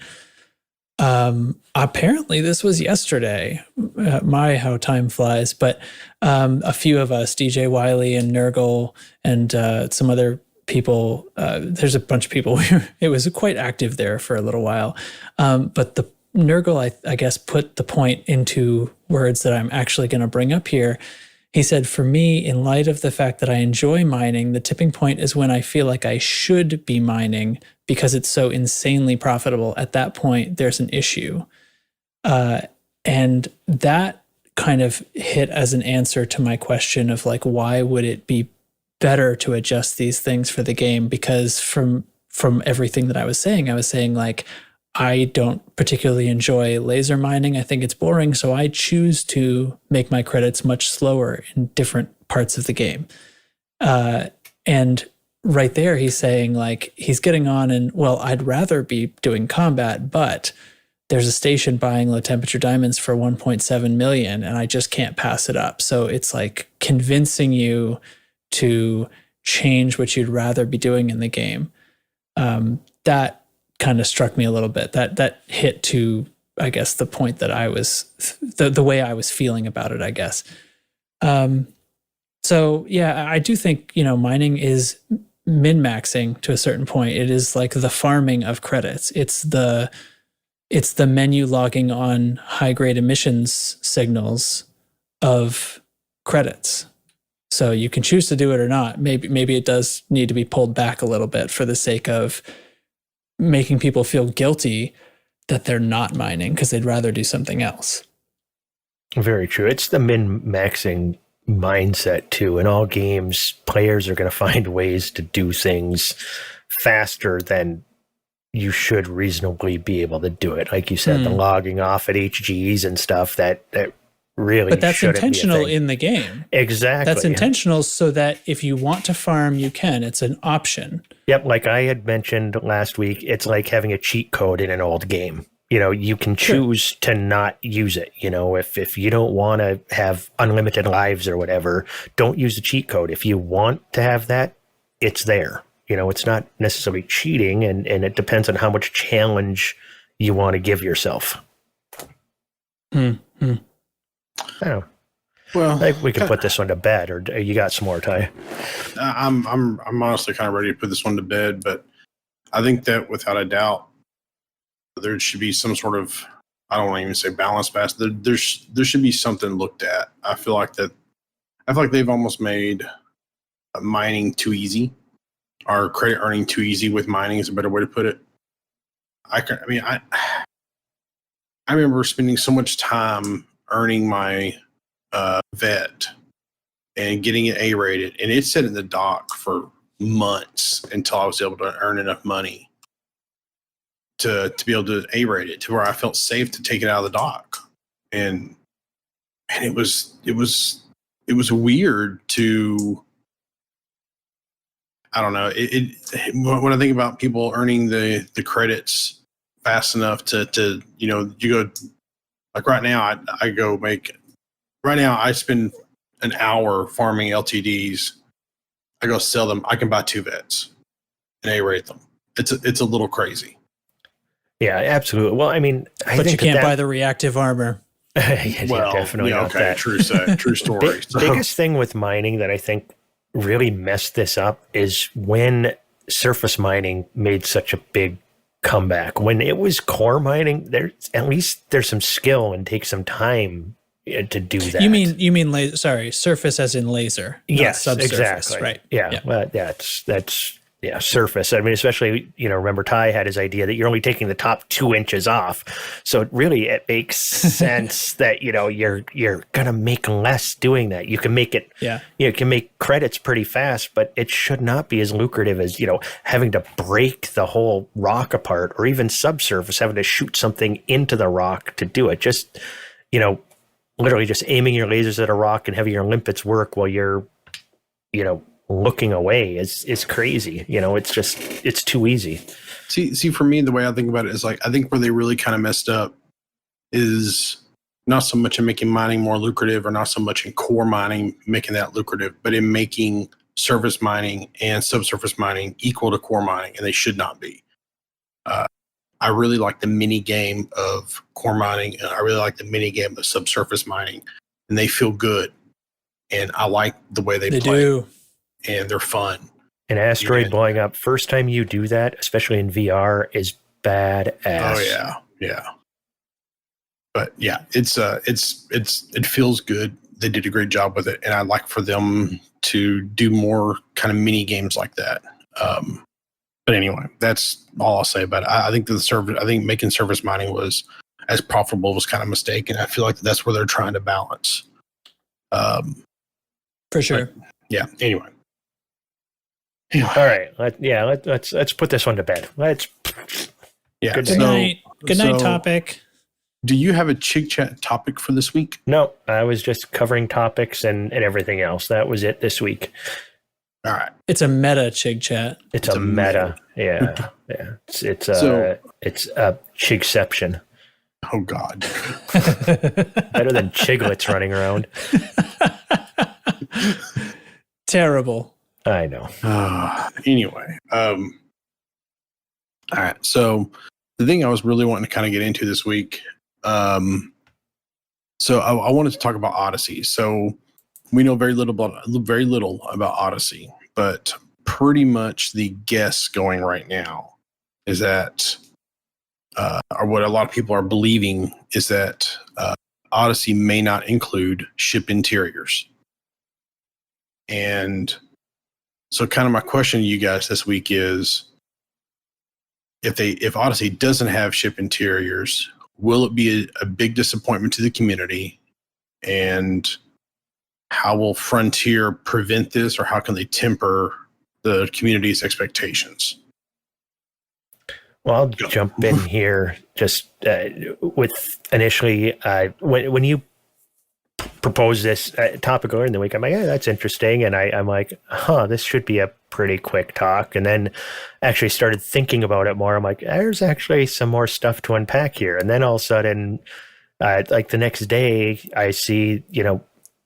Apparently this was yesterday. How time flies. But a few of us, DJ Wiley and Nurgle and some other people, there's a bunch of people. It was quite active there for a little while. But the Nurgle, I guess, put the point into words that I'm actually going to bring up here. He said, for me, in light of the fact that I enjoy mining, the tipping point is when I feel like I should be mining, because it's so insanely profitable, at that point, there's an issue. And that kind of hit as an answer to my question of like, why would it be better to adjust these things for the game? Because from everything that I was saying like, I don't particularly enjoy laser mining. I think it's boring. So I choose to make my credits much slower in different parts of the game. And right there, he's saying like, he's getting on and, well, I'd rather be doing combat, but there's a station buying low temperature diamonds for 1.7 million and I just can't pass it up. So it's like convincing you to change what you'd rather be doing in the game. That kind of struck me a little bit. That hit to, I guess, the point that I was, the way I was feeling about it, I guess. So yeah, I do think, mining is min-maxing to a certain point. It is like the farming of credits. It's the menu logging on high-grade emissions signals of credits. So you can choose to do it or not. Maybe it does need to be pulled back a little bit for the sake of making people feel guilty that they're not mining because they'd rather do something else. Very true. It's the min-maxing mindset too. In all games, players are going to find ways to do things faster than you should reasonably be able to do it. Like you said, the logging off at HGs and stuff that really, but that's intentional in the game. Exactly. That's intentional so that if you want to farm, you can. It's an option. Yep. Like I had mentioned last week, it's like having a cheat code in an old game. You can choose to not use it. If you don't want to have unlimited lives or whatever, don't use the cheat code. If you want to have that, it's there. It's not necessarily cheating, and it depends on how much challenge you want to give yourself. Oh. Well, I think we can put this one to bed, or you got some more, Ty? I'm honestly kind of ready to put this one to bed, but I think that without a doubt, there should be some sort of, I don't want to even say balance fast. There should be something looked at. I feel like they've almost made mining too easy, or credit earning too easy with mining is a better way to put it. I remember spending so much time earning my vet and getting it A-rated, and it sat in the dock for months until I was able to earn enough money to be able to A-rate it to where I felt safe to take it out of the dock. And it was weird to, I don't know. When I think about people earning the credits fast enough to you go, like right now, I spend an hour farming LTDs. I go sell them. I can buy 2 vets and A-rate them. It's a little crazy. Yeah, absolutely. Well, I mean, but you can't buy the reactive armor. Definitely not okay, that. True story. Biggest thing with mining that I think really messed this up is when surface mining made such a big comeback. When it was core mining, there's some skill and takes some time to do that. You mean laser? Sorry, surface as in laser. Yes, subsurface, exactly. Right. Yeah. Well, that's surface. I mean, especially, remember Ty had his idea that you're only taking the top 2 inches off. So it makes sense that, you're going to make less doing that. You can make it, you can make credits pretty fast, but it should not be as lucrative as, having to break the whole rock apart, or even subsurface, having to shoot something into the rock to do it. Just, literally just aiming your lasers at a rock and having your limpets work while you're, looking away is crazy. It's too easy. See, for me, the way I think about it is like, I think where they really kind of messed up is not so much in making mining more lucrative, or not so much in core mining, making that lucrative, but in making surface mining and subsurface mining equal to core mining, and they should not be. I really like the mini game of core mining, and I really like the mini game of subsurface mining, and they feel good. And I like the way they play. Do. And they're fun. An asteroid blowing up, first time you do that, especially in VR, is badass. Oh yeah. But yeah, it feels good. They did a great job with it, and I'd like for them to do more kind of mini games like that. But anyway, that's all I'll say about it. I think making service mining was as profitable was kind of a mistake, and I feel like that's where they're trying to balance. For sure. But, yeah. Anyway. All right. Let's put this one to bed. Yeah. Good Good night. Good night, so- topic. Do you have a Chig Chat topic for this week? No, I was just covering topics and everything else. That was it this week. All right. It's a meta Chig Chat. It's a meta. Yeah. Yeah. It's a Chigception. Oh God. Better than Chiglets running around. Terrible. I know. Anyway. All right. So the thing I was really wanting to kind of get into this week. So I wanted to talk about Odyssey. So we know very little about Odyssey, but pretty much the guess going right now is that, or what a lot of people are believing is that Odyssey may not include ship interiors. And so kind of my question to you guys this week is, if Odyssey doesn't have ship interiors, will it be a big disappointment to the community? And how will Frontier prevent this, or how can they temper the community's expectations? Well, I'll jump in here just with initially when you proposed this topic earlier in the week, I'm like, yeah, that's interesting. And I'm like, this should be a pretty quick talk. And then actually started thinking about it more. I'm like, there's actually some more stuff to unpack here. And then all of a sudden, like the next day, I see,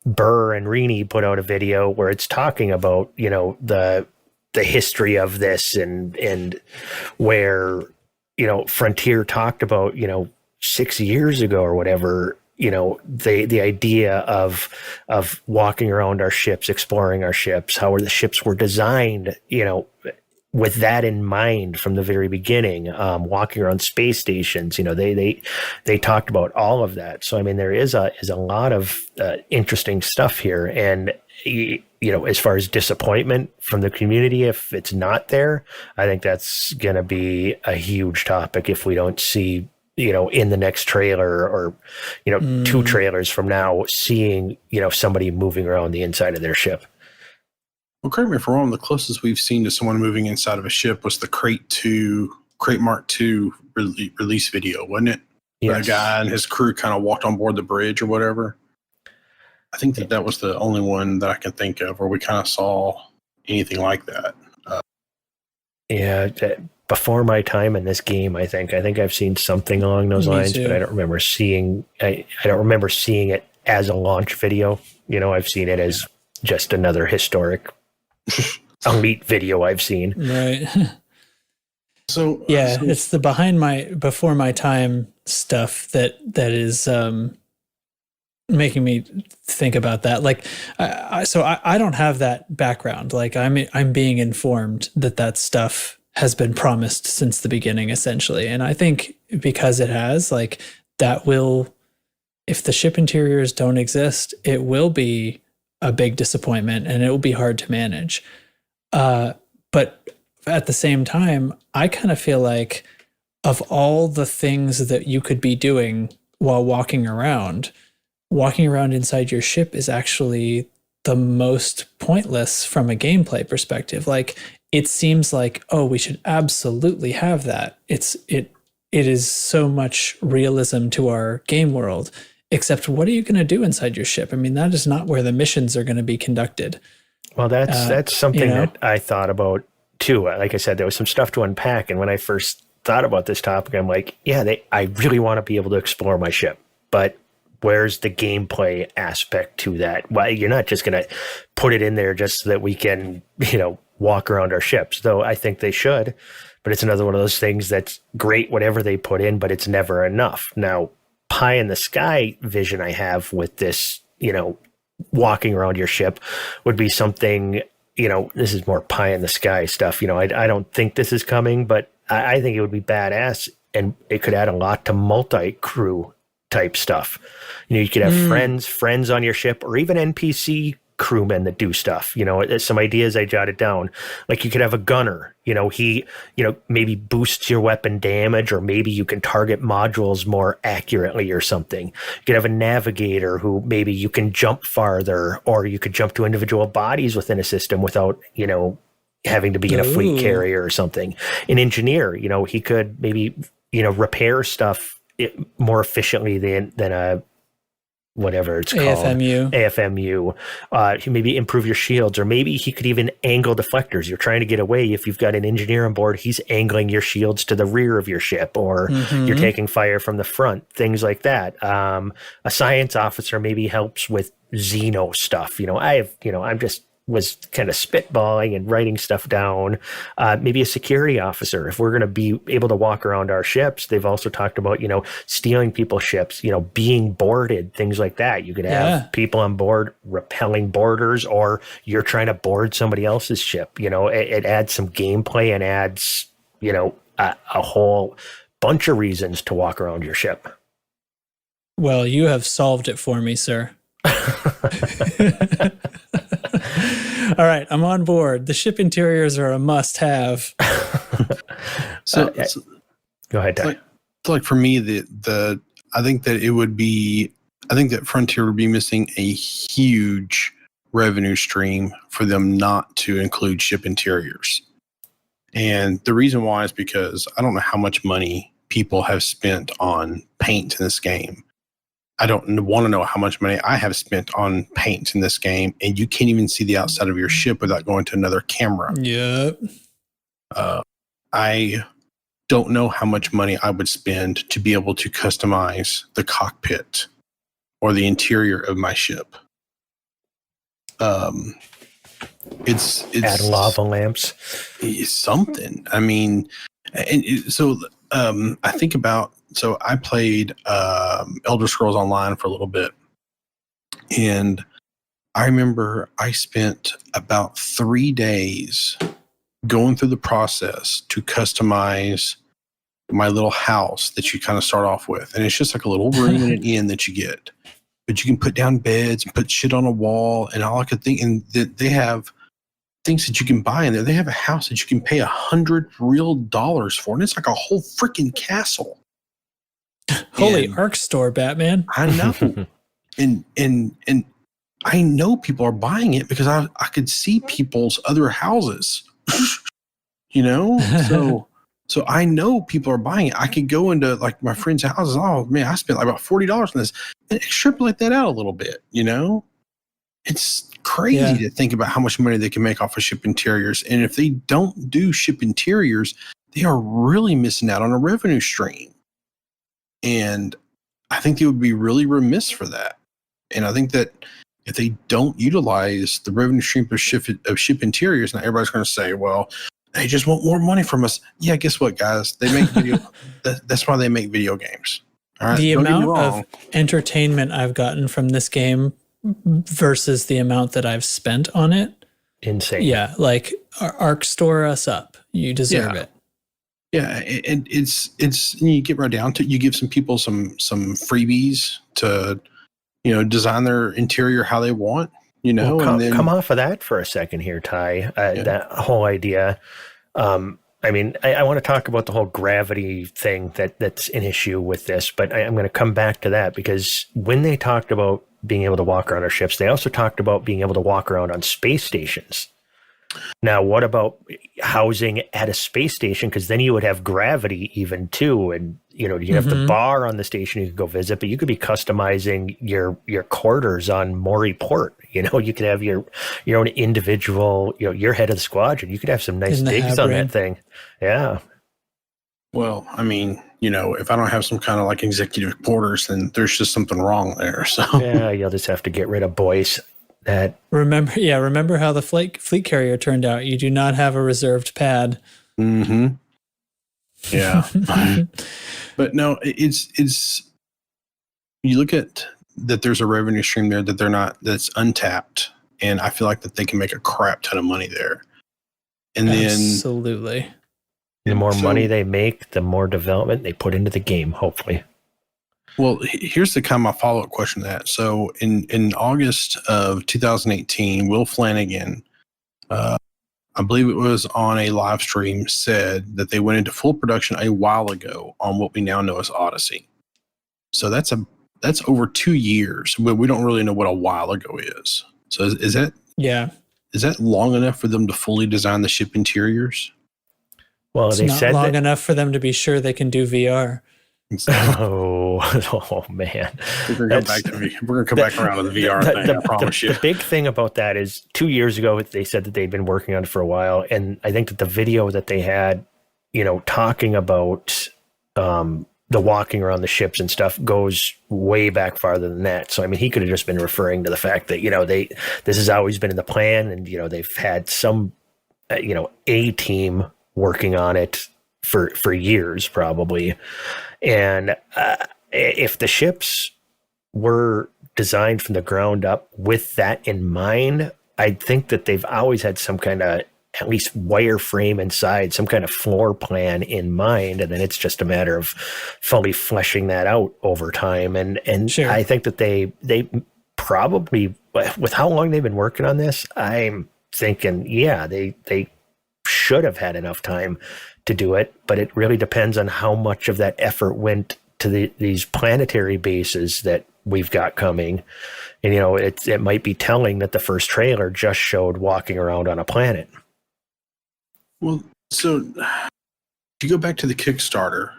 Burr and Rini put out a video where it's talking about, the history of this and where, Frontier talked about, 6 years ago or whatever, the idea of walking around our ships, exploring our ships, how the ships were designed, with that in mind from the very beginning, walking around space stations, they talked about all of that. So, I mean, there is a lot of interesting stuff here. And, as far as disappointment from the community, if it's not there, I think that's going to be a huge topic if we don't see, in the next trailer or, 2 trailers from now, seeing, somebody moving around the inside of their ship. Well, correct me if I'm wrong, the closest we've seen to someone moving inside of a ship was the Crate Mark II release video, wasn't it? Yes. The guy and his crew kind of walked on board the bridge or whatever. I think that was the only one that I can think of where we kind of saw anything like that. Before my time in this game, I think I've seen something along those lines, but I don't remember seeing. I don't remember seeing it as a launch video. I've seen it as just another historic elite video I've seen. Right. So it's the before my time stuff that is making me think about that. Like, I don't have that background. Like, I'm being informed that stuff has been promised since the beginning, essentially. And I think because it has, like, that will, if the ship interiors don't exist, it will be a big disappointment and it will be hard to manage. But at the same time, I kind of feel like of all the things that you could be doing while walking around inside your ship is actually the most pointless from a gameplay perspective. Like, it seems like, we should absolutely have that. It is so much realism to our game world, except what are you going to do inside your ship? I mean, that is not where the missions are going to be conducted. Well, that's something that I thought about too. Like I said, there was some stuff to unpack. And when I first thought about this topic, I'm like, I really want to be able to explore my ship, but where's the gameplay aspect to that? Well, you're not just going to put it in there just so that we can, walk around our ships, though I think they should. But it's another one of those things that's great, whatever they put in, but it's never enough. Now, pie in the sky vision I have with this, walking around your ship would be something, this is more pie in the sky stuff. I don't think this is coming, but I think it would be badass, and it could add a lot to multi-crew type stuff. You could have friends on your ship, or even NPC crewmen that do stuff. There's some ideas I jotted down. Like you could have a gunner, he, maybe boosts your weapon damage, or maybe you can target modules more accurately or something. You could have a navigator who maybe you can jump farther, or you could jump to individual bodies within a system without, having to be in a fleet carrier or something. An engineer, he could maybe, repair stuff more efficiently than a, whatever it's called. AFMU. He maybe improve your shields, or maybe he could even angle deflectors. You're trying to get away. If you've got an engineer on board, he's angling your shields to the rear of your ship, or you're taking fire from the front, things like that. A science officer maybe helps with Xeno stuff. I'm just was kind of spitballing and writing stuff down. Maybe a security officer. If we're going to be able to walk around our ships, they've also talked about, stealing people's ships, being boarded, things like that. You could have people on board repelling boarders, or you're trying to board somebody else's ship. It adds some gameplay and adds, a whole bunch of reasons to walk around your ship. Well, you have solved it for me, sir. All right, I'm on board. The ship interiors are a must-have. So go ahead, Ty. Like for me, I think that Frontier would be missing a huge revenue stream for them not to include ship interiors. And the reason why is because I don't know how much money people have spent on paint in this game. I don't want to know how much money I have spent on paint in this game, and you can't even see the outside of your ship without going to another camera. Yep. I don't know how much money I would spend to be able to customize the cockpit or the interior of my ship. It's add lava lamps. Something. I mean, I think about. So I played Elder Scrolls Online for a little bit, and I remember I spent about 3 days going through the process to customize my little house that you kind of start off with. And it's just like a little room in an inn that you get. But you can put down beds and put shit on a wall and all I could think. And they have things that you can buy in there. They have a house that you can pay $100 real for. And it's like a whole freaking castle. Holy Arc Store, Batman. I know. and I know people are buying it because I could see people's other houses. So I know people are buying it. I could go into like my friends' houses. Oh man, I spent like about $40 on this, and extrapolate that out a little bit. It's crazy to think about how much money they can make off of ship interiors. And if they don't do ship interiors, they are really missing out on a revenue stream. And I think they would be really remiss for that. And I think that if they don't utilize the revenue stream of ship interiors, now everybody's going to say, well, they just want more money from us. Yeah, guess what, guys? They make video. That's why they make video games. All right? The amount of entertainment I've gotten from this game versus the amount that I've spent on it. Insane. Yeah, like Arc Store us up. You deserve it. Yeah, and it's you get right down to it, you give some people some freebies to design their interior how they want. Well, come off of that for a second here, Ty. That whole idea. I want to talk about the whole gravity thing that's an issue with this, but I'm going to come back to that because when they talked about being able to walk around our ships, they also talked about being able to walk around on space stations. Now, what about housing at a space station? Because then you would have gravity even too, and you have the bar on the station you could go visit, but you could be customizing your quarters on Maury Port. You could have your own individual. Your head of the squadron. You could have some nice digs on that thing. Yeah. Well, if I don't have some kind of like executive quarters, then there's just something wrong there. So yeah, you'll just have to get rid of Boyce. Remember how the fleet carrier turned out. You do not have a reserved pad. Mm-hmm. Yeah. But no, it's you look at that there's a revenue stream there that's untapped, and I feel like that they can make a crap ton of money there. And absolutely. The more money they make, the more development they put into the game, hopefully. Well, here's the kind of my follow-up question to that. So in August of 2018, Will Flanagan, I believe it was on a live stream, said that they went into full production a while ago on what we now know as Odyssey. So that's over 2 years, but we don't really know what a while ago is. So is that long enough for them to fully design the ship interiors? Well, it's not long enough for them to be sure they can do VR. Exactly. Oh man, we're gonna come back around to the VR thing. I promise you. The big thing about that is 2 years ago they said that they'd been working on it for a while, and I think that the video that they had, talking about the walking around the ships and stuff goes way back farther than that. So I mean, he could have just been referring to the fact that this has always been in the plan, and they've had some a team working on it for years probably. And if the ships were designed from the ground up with that in mind, I think that they've always had some kind of at least wireframe inside, some kind of floor plan in mind, and then it's just a matter of fully fleshing that out over time. And sure. I think that they probably, with how long they've been working on this, I'm thinking, yeah, they should have had enough time to do it, but it really depends on how much of that effort went to these planetary bases that we've got coming. And, it might be telling that the first trailer just showed walking around on a planet. Well, so if you go back to the Kickstarter,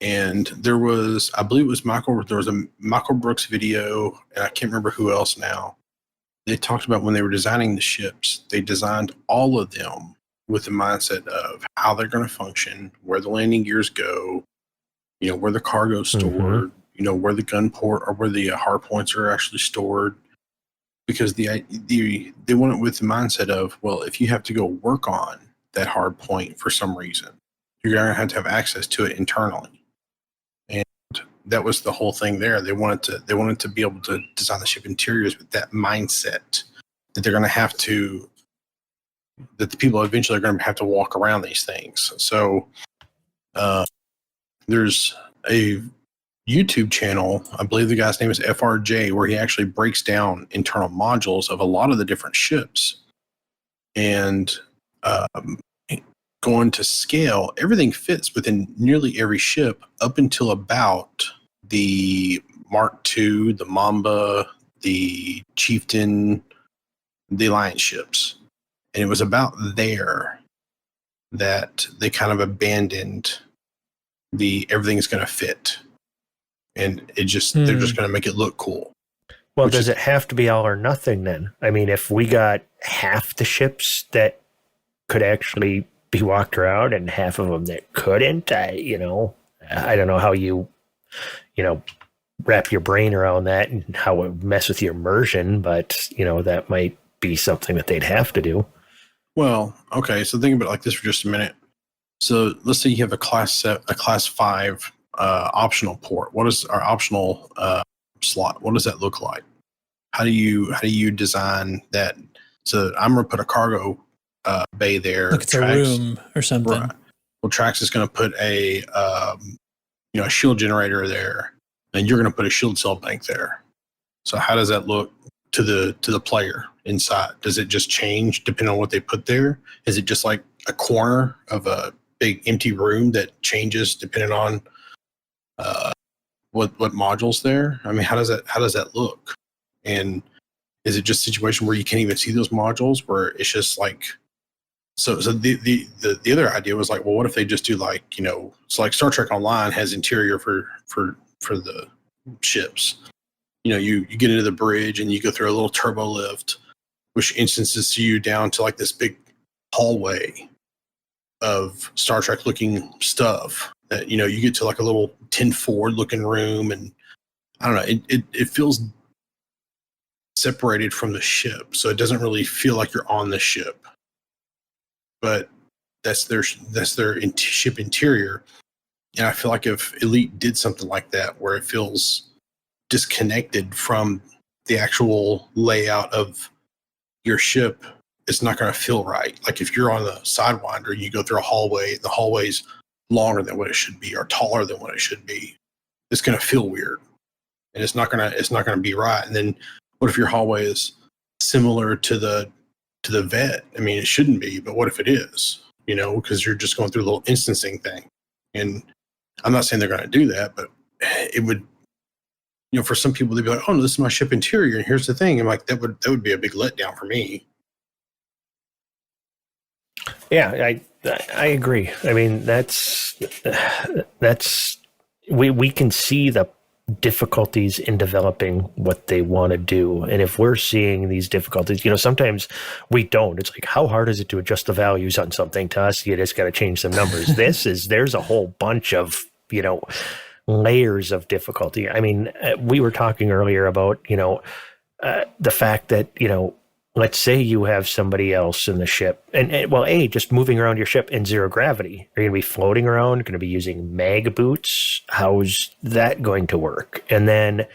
and there was a Michael Brooks video, and I can't remember who else now. They talked about when they were designing the ships, they designed all of them with the mindset of how they're going to function, where the landing gears go, where the cargo's stored, where the gun port or where the hard points are actually stored. Because they went it with the mindset of, well, if you have to go work on that hard point for some reason, you're going to have access to it internally. And that was the whole thing there. They wanted to be able to design the ship interiors with that mindset that they're going to have to, that the people eventually are going to have to walk around these things. So there's a YouTube channel, I believe the guy's name is FRJ, where he actually breaks down internal modules of a lot of the different ships. And going to scale, everything fits within nearly every ship up until about the Mark II, the Mamba, the Chieftain, the Alliance ships. And it was about there that they kind of abandoned everything's going to fit. And they're just going to make it look cool. Well, does it have to be all or nothing then? I mean, if we got half the ships that could actually be walked around and half of them that couldn't, I don't know how you wrap your brain around that and how it would mess with your immersion, but, that might be something that they'd have to do. Well, okay, so think about it like this for just a minute. So let's say you have a class 5 optional port. What is our optional slot? What does that look like? How do you design that? So I'm going to put a cargo bay there. Like it's a room or something. Right. Well, Trax is going to put a shield generator there, and you're going to put a shield cell bank there. So how does that look to the player inside? Does it just change depending on what they put there? Is it just like a corner of a big empty room that changes depending on what module's there? I mean, how does that look? And is it just a situation where you can't even see those modules, where it's just like, so the other idea was like, well, what if they just do like, it's like Star Trek Online has interior for the ships. You get into the bridge and you go through a little turbo lift, which instances you down to like this big hallway of Star Trek looking stuff that, you get to like a little tin Ford looking room, and I don't know, it feels separated from the ship. So it doesn't really feel like you're on the ship, but that's their ship interior. And I feel like if Elite did something like that, where it feels disconnected from the actual layout of your ship, it's not going to feel right. Like if you're on the Sidewinder and you go through a hallway, the hallway's longer than what it should be or taller than what it should be. it's going to feel weird, and it's not going to be right. And then what if your hallway is similar to the vet? I mean, it shouldn't be, but what if it is? You know, because you're just going through a little instancing thing. And I'm not saying they're going to do that, but it would, you know, for some people, they'd be like, oh, no, this is my ship interior, and here's the thing. I'm like, that would be a big letdown for me. Yeah, I agree. I mean, we can see the difficulties in developing what they want to do. And if we're seeing these difficulties, you know, sometimes we don't. It's like, how hard is it to adjust the values on something? To us, you just got to change some numbers. There's a whole bunch of, you know, layers of difficulty. I mean, we were talking earlier about, you know, the fact that, you know, let's say you have somebody else in the ship and just moving around your ship in zero gravity. Are you going to be floating around? Going to be using mag boots? How's that going to work? And then,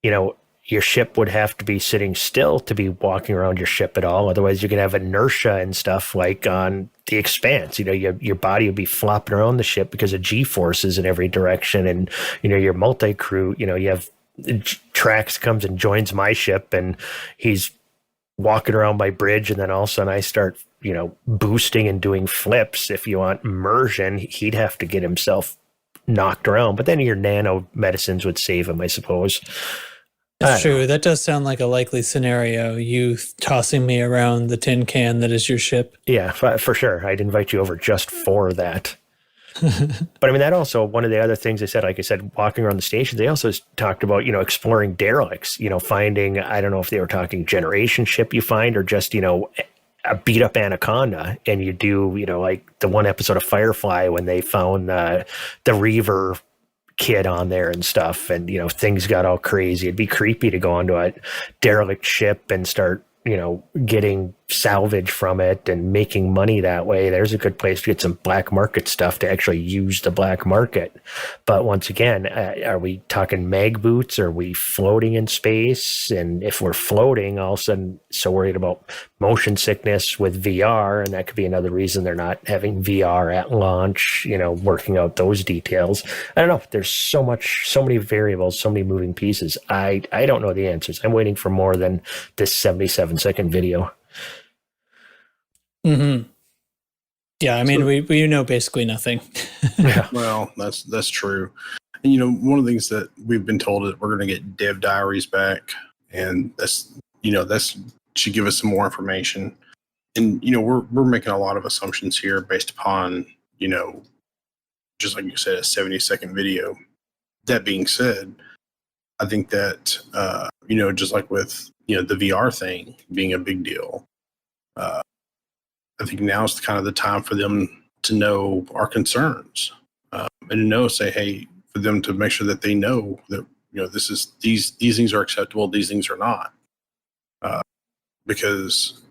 you know, your ship would have to be sitting still to be walking around your ship at all. Otherwise, you could have inertia and stuff like on the Expanse. You know, your body would be flopping around the ship because of G-forces in every direction. And, you know, your multi-crew, you know, you have Trax comes and joins my ship and he's walking around my bridge, and then all of a sudden I start, you know, boosting and doing flips. If you want immersion, he'd have to get himself knocked around, but then your nano medicines would save him, I suppose. That's true. That does sound like a likely scenario. You tossing me around the tin can that is your ship. Yeah, for sure. I'd invite you over just for that. But I mean, that also, one of the other things they said, like I said, walking around the station, they also talked about, you know, exploring derelicts, you know, finding, I don't know if they were talking generation ship you find or just, you know, a beat up Anaconda. And you do, you know, like the one episode of Firefly when they found the Reaver kid on there and stuff, and, you know, things got all crazy. It'd be creepy to go onto a derelict ship and start, you know, getting salvage from it and making money that way. There's a good place to get some black market stuff to actually use the black market. But once again, are we talking mag boots? Are we floating in space? And if we're floating, all of a sudden so worried about motion sickness with VR, and that could be another reason they're not having VR at launch, you know, working out those details. I don't know. There's so many variables, so many moving pieces. I don't know the answers. I'm waiting for more than this 77-second video. Mm-hmm. Yeah, I mean, we know basically nothing. Yeah. Well, that's true. And, you know, one of the things that we've been told is we're going to get dev diaries back, and that's should give us some more information. And, you know, we're making a lot of assumptions here based upon, you know, just like you said, a 70-second video. That being said, I think that, you know, just like with, you know, the VR thing being a big deal, I think now's kind of the time for them to know our concerns, and say, hey, for them to make sure that they know that, you know, these things are acceptable, these things are not, because,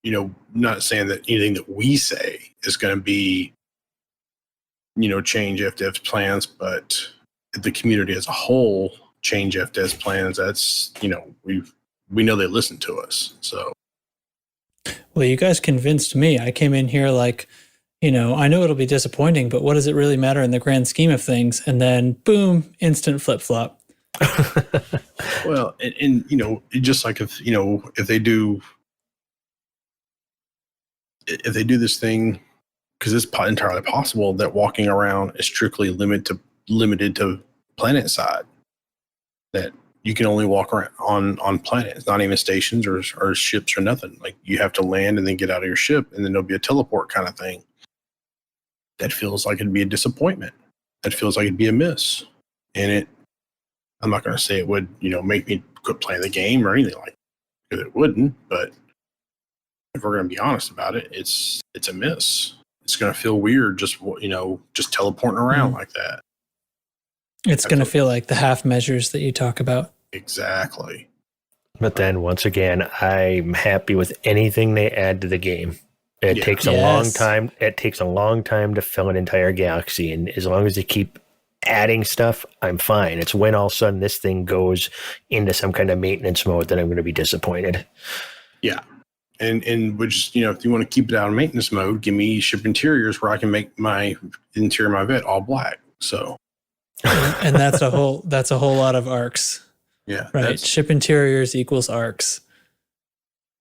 you know, not saying that anything that we say is going to be, you know, change FDev's plans, but the community as a whole change FDev's plans. That's, you know, we know they listen to us, so. Well, you guys convinced me. I came in here like, you know, I know it'll be disappointing, but what does it really matter in the grand scheme of things? And then, boom, instant flip-flop. Well, and you know, just like if, you know, if they do this thing, because it's entirely possible that walking around is strictly limited to planet side, that you can only walk around on planets, not even stations or ships or nothing. Like, you have to land and then get out of your ship, and then there'll be a teleport kind of thing. That feels like it'd be a disappointment. That feels like it'd be a miss. And I'm not going to say it would, you know, make me quit playing the game or anything like that, because it wouldn't. But if we're going to be honest about it, it's a miss. It's going to feel weird just, you know, just teleporting around like that. It's going to feel like the half measures that you talk about. Exactly. But then once again, I'm happy with anything they add to the game. It takes a long time. It takes a long time to fill an entire galaxy. And as long as they keep adding stuff, I'm fine. It's when all of a sudden this thing goes into some kind of maintenance mode that I'm going to be disappointed. Yeah. And which, you know, if you want to keep it out of maintenance mode, give me ship interiors where I can make my interior of my vet all black. So. and that's a whole lot of arcs, Yeah, right? Ship interiors equals arcs,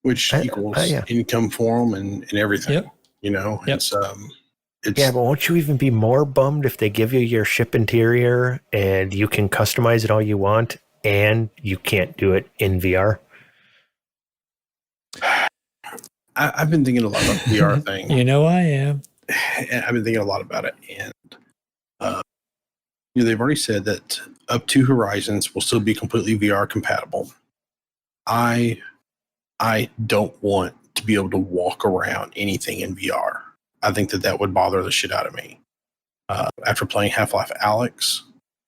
which equals income for them and everything. Yep. You know, it's yeah, but won't you even be more bummed if they give you your ship interior and you can customize it all you want and you can't do it in VR? I've been thinking a lot about the VR thing. You know, I am. I've been thinking a lot about it, and they've already said that up to Horizons will still be completely VR compatible. I don't want to be able to walk around anything in VR. I think that would bother the shit out of me. After playing Half-Life Alyx,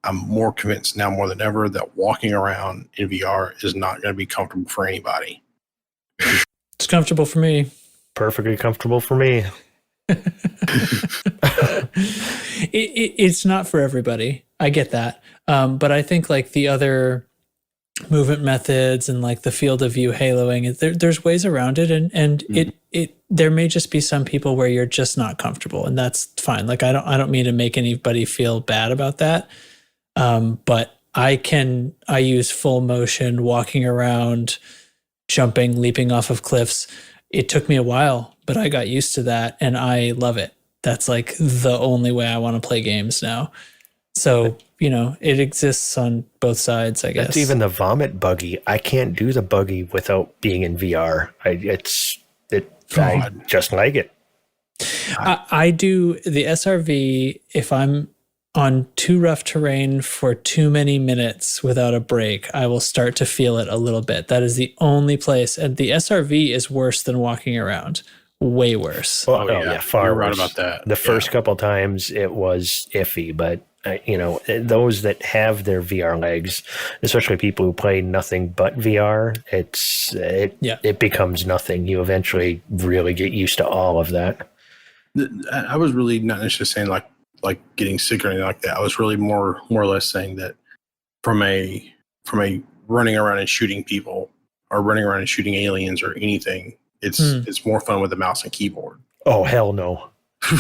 I'm more convinced now more than ever that walking around in VR is not going to be comfortable for anybody. It's comfortable for me. Perfectly comfortable for me. It's not for everybody. I get that. But I think like the other movement methods and like the field of view haloing, there's ways around it, and there may just be some people where you're just not comfortable, and that's fine. Like I don't mean to make anybody feel bad about that. But I use full motion, walking around, jumping, leaping off of cliffs. It took me a while, but I got used to that and I love it. That's like the only way I want to play games now. So, it exists on both sides, I guess. That's even the vomit buggy. I can't do the buggy without being in VR. I just like it. I do the SRV if I'm on too rough terrain for too many minutes without a break. I will start to feel it a little bit. That is the only place. And the SRV is worse than walking around. Way worse. Well, far You're worse. right about that. The first couple times it was iffy, but those that have their VR legs, especially people who play nothing but VR, it becomes nothing. You eventually really get used to all of that. I was really not necessarily saying like getting sick or anything like that. I was really more or less saying that from a running around and shooting people or running around and shooting aliens or anything, it's more fun with a mouse and keyboard. Oh, hell no.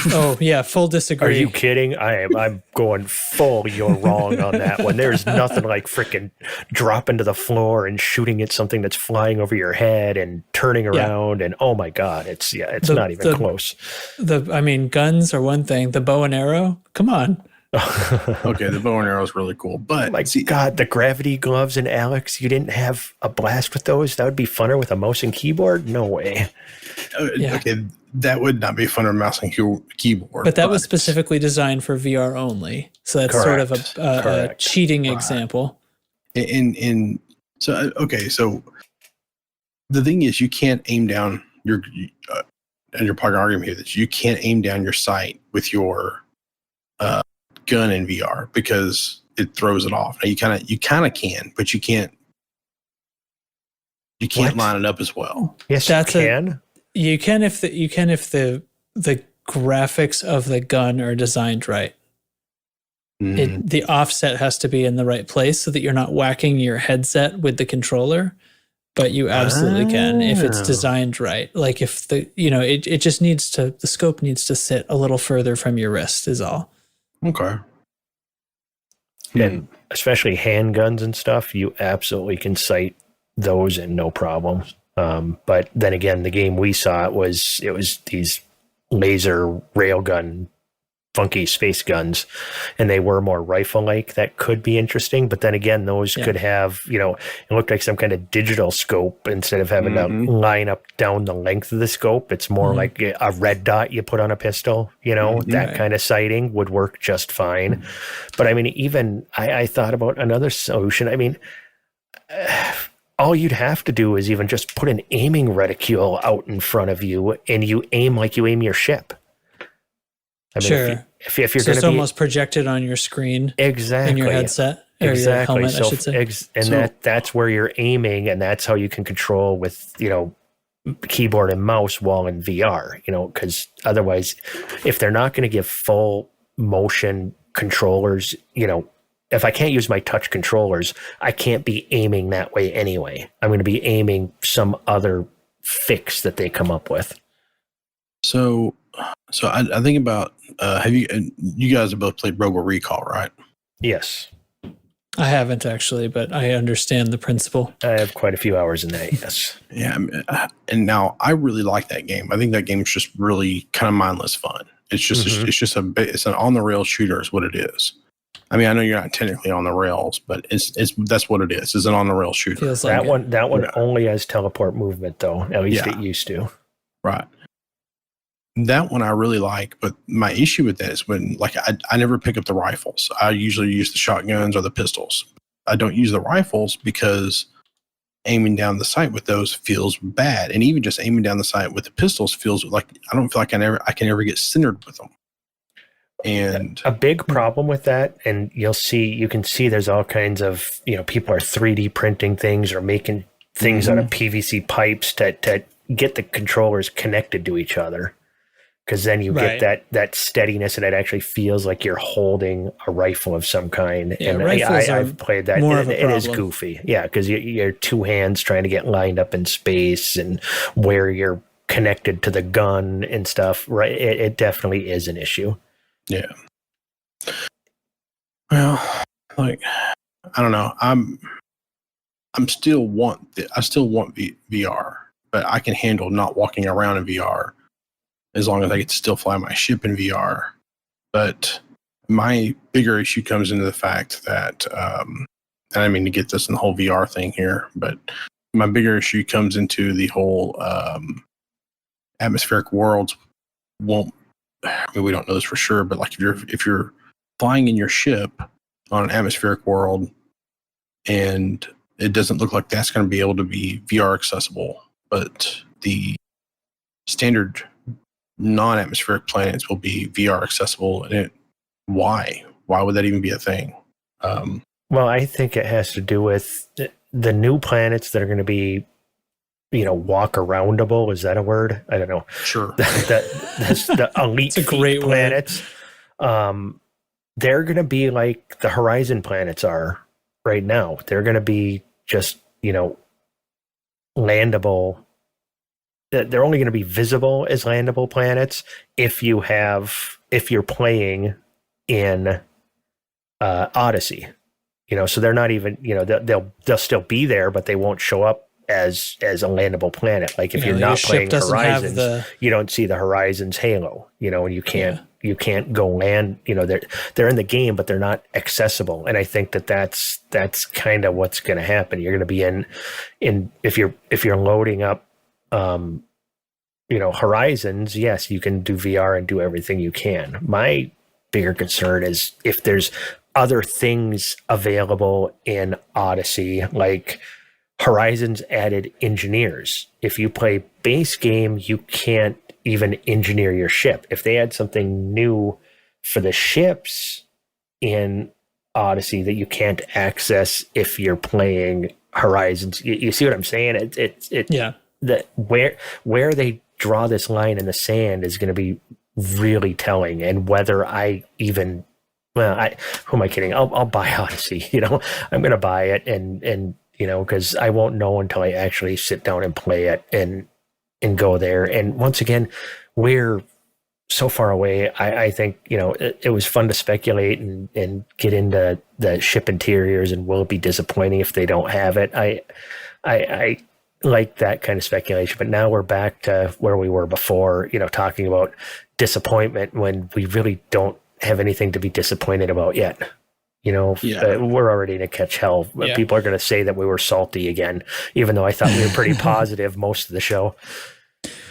Oh yeah, full disagree. Are you kidding? I'm going full you're wrong on that one. There's nothing like freaking dropping to the floor and shooting at something that's flying over your head and turning around and oh my god, it's not even close. Guns are one thing. The bow and arrow, come on. Okay, the bow and arrow is really cool, but God, the gravity gloves in Alyx, you didn't have a blast with those? That would be funner with a mouse and keyboard? No way. Okay, that would not be fun with a mouse and keyboard. But that was specifically designed for VR only, so that's sort of a cheating example. So the thing is, you can't aim down your and your partner argument here that you can't aim down your sight with your gun in VR because it throws it off. Now, you kind of can, but you can't line it up as well. Yes, you can. You can if the graphics of the gun are designed right. The offset has to be in the right place so that you're not whacking your headset with the controller. But you absolutely can if it's designed right. Like if it just needs to, the scope needs to sit a little further from your wrist is all. Okay. And especially handguns and stuff, you absolutely can sight those and no problem. But then again, the game we saw, it was these laser railgun funky space guns, and they were more rifle-like. That could be interesting, but then again, those could have, it looked like some kind of digital scope instead of having to line up down the length of the scope. It's more like a red dot you put on a pistol, that kind of sighting would work just fine. But I mean, even I thought about another solution. I mean, all you'd have to do is even just put an aiming reticule out in front of you and you aim like you aim your ship. I mean, sure. If you're so going to be almost projected on your screen, exactly, in your headset, or your helmet, I should say. That's where you're aiming, and that's how you can control with keyboard and mouse while in VR. Because otherwise, if they're not going to give full motion controllers, if I can't use my touch controllers, I can't be aiming that way anyway. I'm going to be aiming some other fix that they come up with. So I think about you guys have both played Robo Recall, right? Yes. I haven't actually, but I understand the principle. I have quite a few hours in that, yes. Yeah, and now I really like that game. I think that game's just really kind of mindless fun. It's just it's an on the rails shooter is what it is. I mean, I know you're not technically on the rails, but it's that's what it is. It's an on the rails shooter. Feels like that one only has teleport movement though. At least it used to. Right. That one I really like, but my issue with that is when, like, I never pick up the rifles. I usually use the shotguns or the pistols. I don't use the rifles because aiming down the sight with those feels bad, and even just aiming down the sight with the pistols feels like I don't feel like I can ever get centered with them. And a big problem with that, and you can see there's all kinds of, people are 3D printing things or making things out of PVC pipes to get the controllers connected to each other. Because then you get that steadiness, and it actually feels like you're holding a rifle of some kind. Yeah, and I've played that. It is goofy. Yeah, because you're two hands trying to get lined up in space and where you're connected to the gun and stuff. Right, it definitely is an issue. Yeah. Well, like, I don't know. I still want VR, but I can handle not walking around in VR. As long as I get to still fly my ship in VR. But my bigger issue comes into the fact that, and I mean to get this in the whole VR thing here, but my bigger issue comes into the whole atmospheric worlds won't, I mean, we don't know this for sure, but like if you're flying in your ship on an atmospheric world and it doesn't look like that's going to be able to be VR accessible, but the standard non-atmospheric planets will be VR accessible. And why would that even be a thing? Well, I think it has to do with the new planets that are going to be, walk aroundable. Is that a word? I don't know. Sure. That's the elite great planets. They're going to be like the Horizon planets are right now. They're going to be just, landable. They're only going to be visible as landable planets if you're playing in Odyssey, so they're not even, they'll still be there, but they won't show up as a landable planet. Like if you're not playing Horizons, you don't see the Horizons halo, and you can't go land, they're in the game, but they're not accessible. And I think that's kind of what's going to happen. You're going to be in, if you're loading up, Horizons, yes, you can do VR and do everything you can. My bigger concern is if there's other things available in Odyssey, like Horizons added engineers. If you play base game, you can't even engineer your ship. If they had something new for the ships in Odyssey that you can't access if you're playing Horizons, you see what I'm saying? Yeah. That where they draw this line in the sand is going to be really telling, and whether I even, who am I kidding? I'll buy Odyssey. I'm going to buy it, and because I won't know until I actually sit down and play it and go there. And once again, we're so far away. I think it was fun to speculate and get into the ship interiors, and will it be disappointing if they don't have it? I like that kind of speculation, but now we're back to where we were before, talking about disappointment when we really don't have anything to be disappointed about yet. We're already in a catch hell. Yeah. People are going to say that we were salty again, even though I thought we were pretty positive most of the show.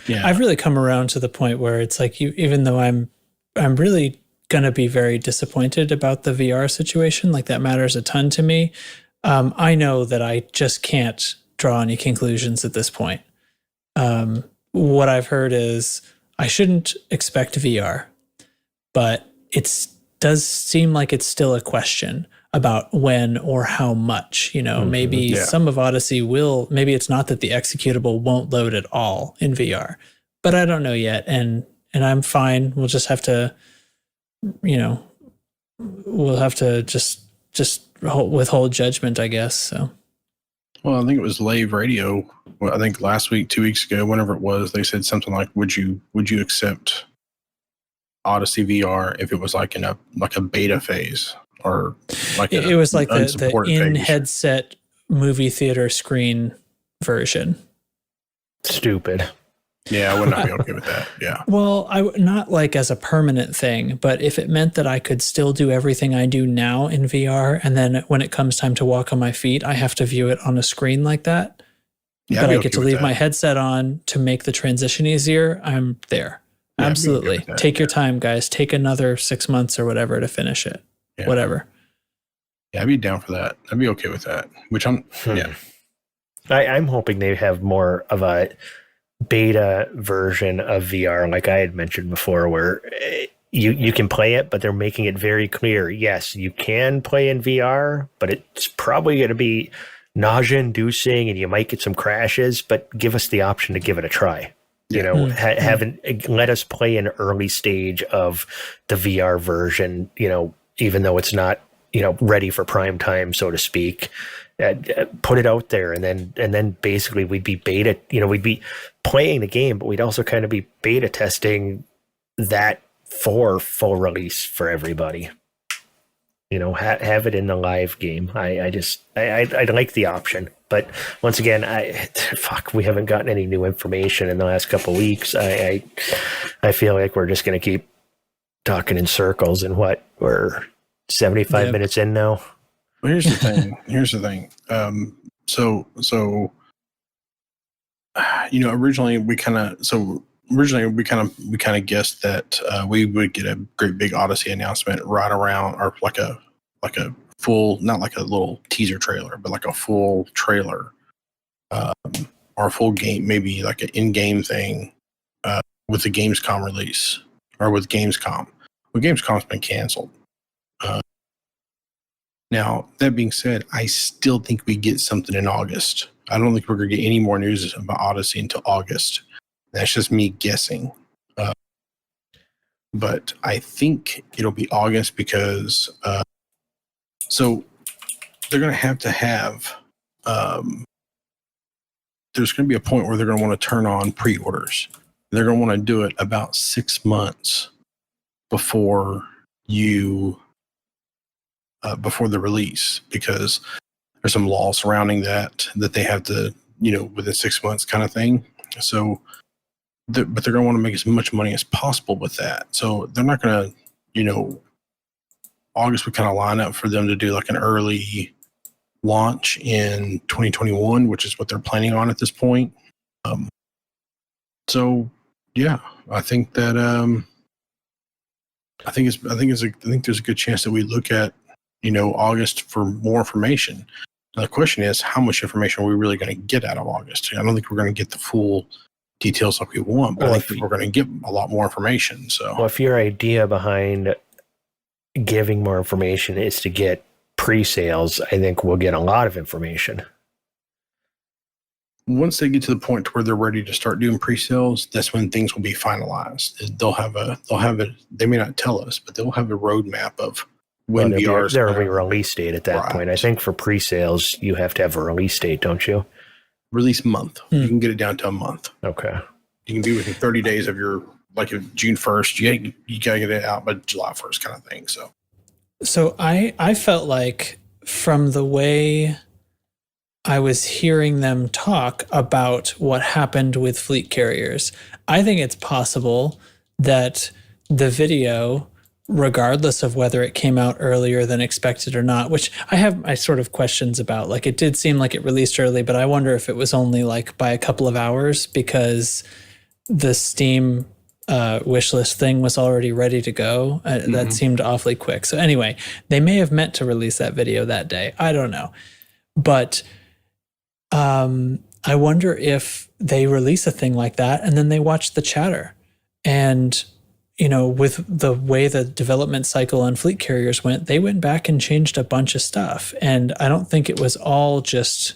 Yeah. I've really come around to the point where it's like, even though I'm really going to be very disappointed about the VR situation, like that matters a ton to me. I know that I just can't draw any conclusions at this point. What I've heard is I shouldn't expect VR, but it does seem like it's still a question about when or how much. Maybe some of Odyssey will, maybe it's not that the executable won't load at all in VR, but I don't know yet. And I'm fine. We'll just have to, we'll have to just withhold judgment, I guess. So. Well, I think it was Lave Radio. I think last week, 2 weeks ago, whenever it was, they said something like, "Would you accept Odyssey VR if it was like in a beta phase?" or like it was like the unsupported in page. headset movie theater screen version. Stupid. Yeah, I would not be okay with that. Yeah. Well, not like as a permanent thing, but if it meant that I could still do everything I do now in VR, and then when it comes time to walk on my feet, I have to view it on a screen like that, Yeah, but I'd be I get okay to with leave that. my headset on to make the transition easier, I'm there. Yeah, I'd be okay Absolutely. with that, Take your time, guys. Take another 6 months or whatever to finish it. Yeah. Whatever. Yeah, I'd be down for that. I'd be okay with that. Which yeah. I'm hoping they have more of a beta version of VR, like I had mentioned before, where you can play it, but they're making it very clear. Yes, you can play in VR, but it's probably going to be nausea-inducing, and you might get some crashes. But give us the option to give it a try. You know, let us play an early stage of the VR version. You know, even though it's not ready for prime time, so to speak. Put it out there, and then basically we'd be beta. We'd be playing the game, but we'd also kind of be beta testing that for full release for everybody. Have it in the live game. I'd like the option, but once again, we haven't gotten any new information in the last couple of weeks. I feel like we're just going to keep talking in circles, and we're 75 minutes in now. Well, here's the thing. So originally we kind of guessed that we would get a great big Odyssey announcement right around, or like a full, not like a little teaser trailer, but like a full trailer, or a full game, maybe like an in-game thing with the Gamescom release, or with Gamescom. Well, Gamescom's been canceled. Now, that being said, I still think we get something in August. I don't think we're going to get any more news about Odyssey until August. That's just me guessing. But I think it'll be August because so they're going to have there's going to be a point where they're going to want to turn on pre-orders. They're going to want to do it about 6 months before before the release, because there's some law surrounding that they have to, within 6 months kind of thing. So, but they're going to want to make as much money as possible with that. So they're not going to, August would kind of line up for them to do like an early launch in 2021, which is what they're planning on at this point. So yeah, I think that, I think there's a good chance that we look at, August for more information. Now, the question is, how much information are we really going to get out of August? I don't think we're going to get the full details like we want, but I think we're going to get a lot more information. So, well, if your idea behind giving more information is to get pre-sales, I think we'll get a lot of information. Once they get to the point where they're ready to start doing pre-sales, that's when things will be finalized. They may not tell us, but they'll have a roadmap of when VR is. There will be a release date at that point. I think for pre-sales, you have to have a release date, don't you? Release month. You can get it down to a month. Okay. You can be within 30 days of your, like if June 1st, you got to get it out by July 1st kind of thing. So I felt like from the way I was hearing them talk about what happened with fleet carriers, I think it's possible that the video, regardless of whether it came out earlier than expected or not, which I have my sort of questions about. Like, it did seem like it released early, but I wonder if it was only like by a couple of hours because the Steam wishlist thing was already ready to go. That seemed awfully quick. So anyway, they may have meant to release that video that day. I don't know. But I wonder if they release a thing like that and then they watch the chatter. And with the way the development cycle on fleet carriers went, they went back and changed a bunch of stuff. And I don't think it was all just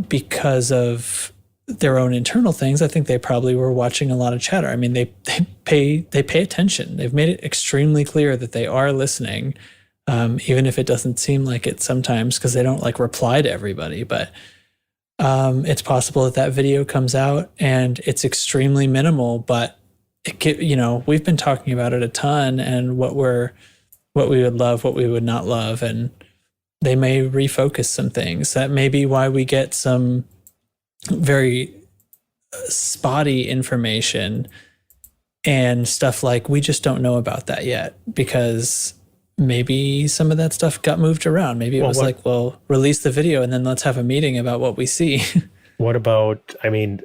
because of their own internal things. I think they probably were watching a lot of chatter. I mean, they pay attention. They've made it extremely clear that they are listening, even if it doesn't seem like it sometimes because they don't like reply to everybody. But it's possible that video comes out and it's extremely minimal, but we've been talking about it a ton, and what we're what we would love, what we would not love, and they may refocus some things. That may be why we get some very spotty information and stuff like we just don't know about that yet, because maybe some of that stuff got moved around. Maybe it was like, well, release the video and then let's have a meeting about what we see. What about, I mean,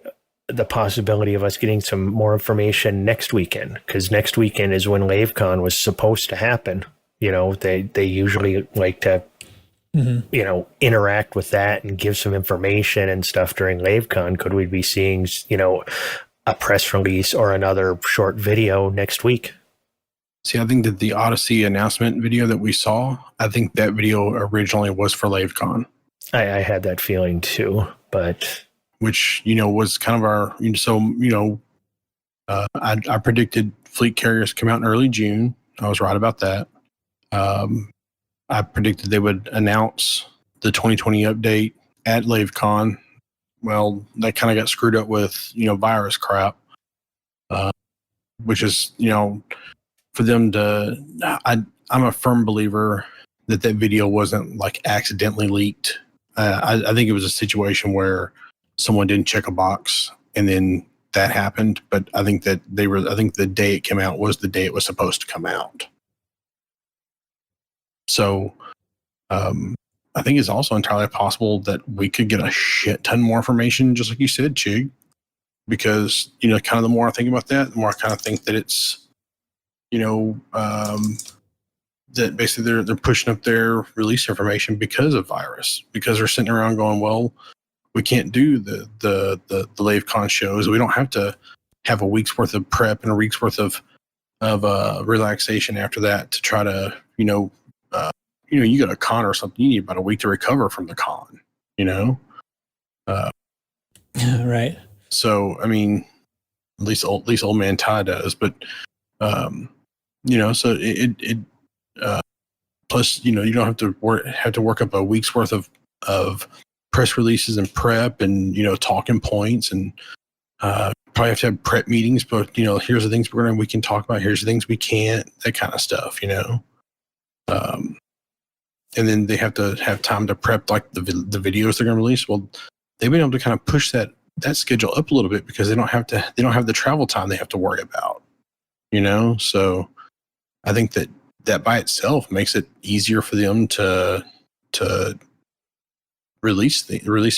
the possibility of us getting some more information next weekend? Because next weekend is when LaveCon was supposed to happen. You know, they usually like to, you know, interact with that and give some information and stuff during LaveCon. Could we be seeing, you know, a press release or another short video next week? See, I think that the Odyssey announcement video that we saw, I think that video originally was for LaveCon. I had that feeling too, but which, you know, was kind of our, so, you know, I predicted fleet carriers come out in early June. I was right about that. I predicted they would announce the 2020 update at LaveCon. Well, that kind of got screwed up with, you know, virus crap, which is, you know, for them to, I'm a firm believer that video wasn't like accidentally leaked. I think it was a situation where someone didn't check a box and then that happened. But I think that I think the day it came out was the day it was supposed to come out. So I think it's also entirely possible that we could get a shit ton more information, just like you said, Chig, because, you know, kind of the more I think about that, the more I kind of think that it's, you know, that basically they're pushing up their release information because of virus, because they're sitting around going, well, we can't do the LaveCon shows. We don't have to have a week's worth of prep and a week's worth of relaxation after that to try to, you know, you got a con or something, you need about a week to recover from the con, you know? Right. So, I mean, at least old man Ty does, but, you know, so it plus, you know, you don't have to work up a week's worth of press releases and prep and, you know, talking points and, probably have to have prep meetings, but, you know, here's the things we can talk about. Here's the things we can't, that kind of stuff, you know? And then they have to have time to prep like the videos they're going to release. Well, they've been able to kind of push that schedule up a little bit because they don't have the travel time they have to worry about, you know? So I think that by itself makes it easier for them to release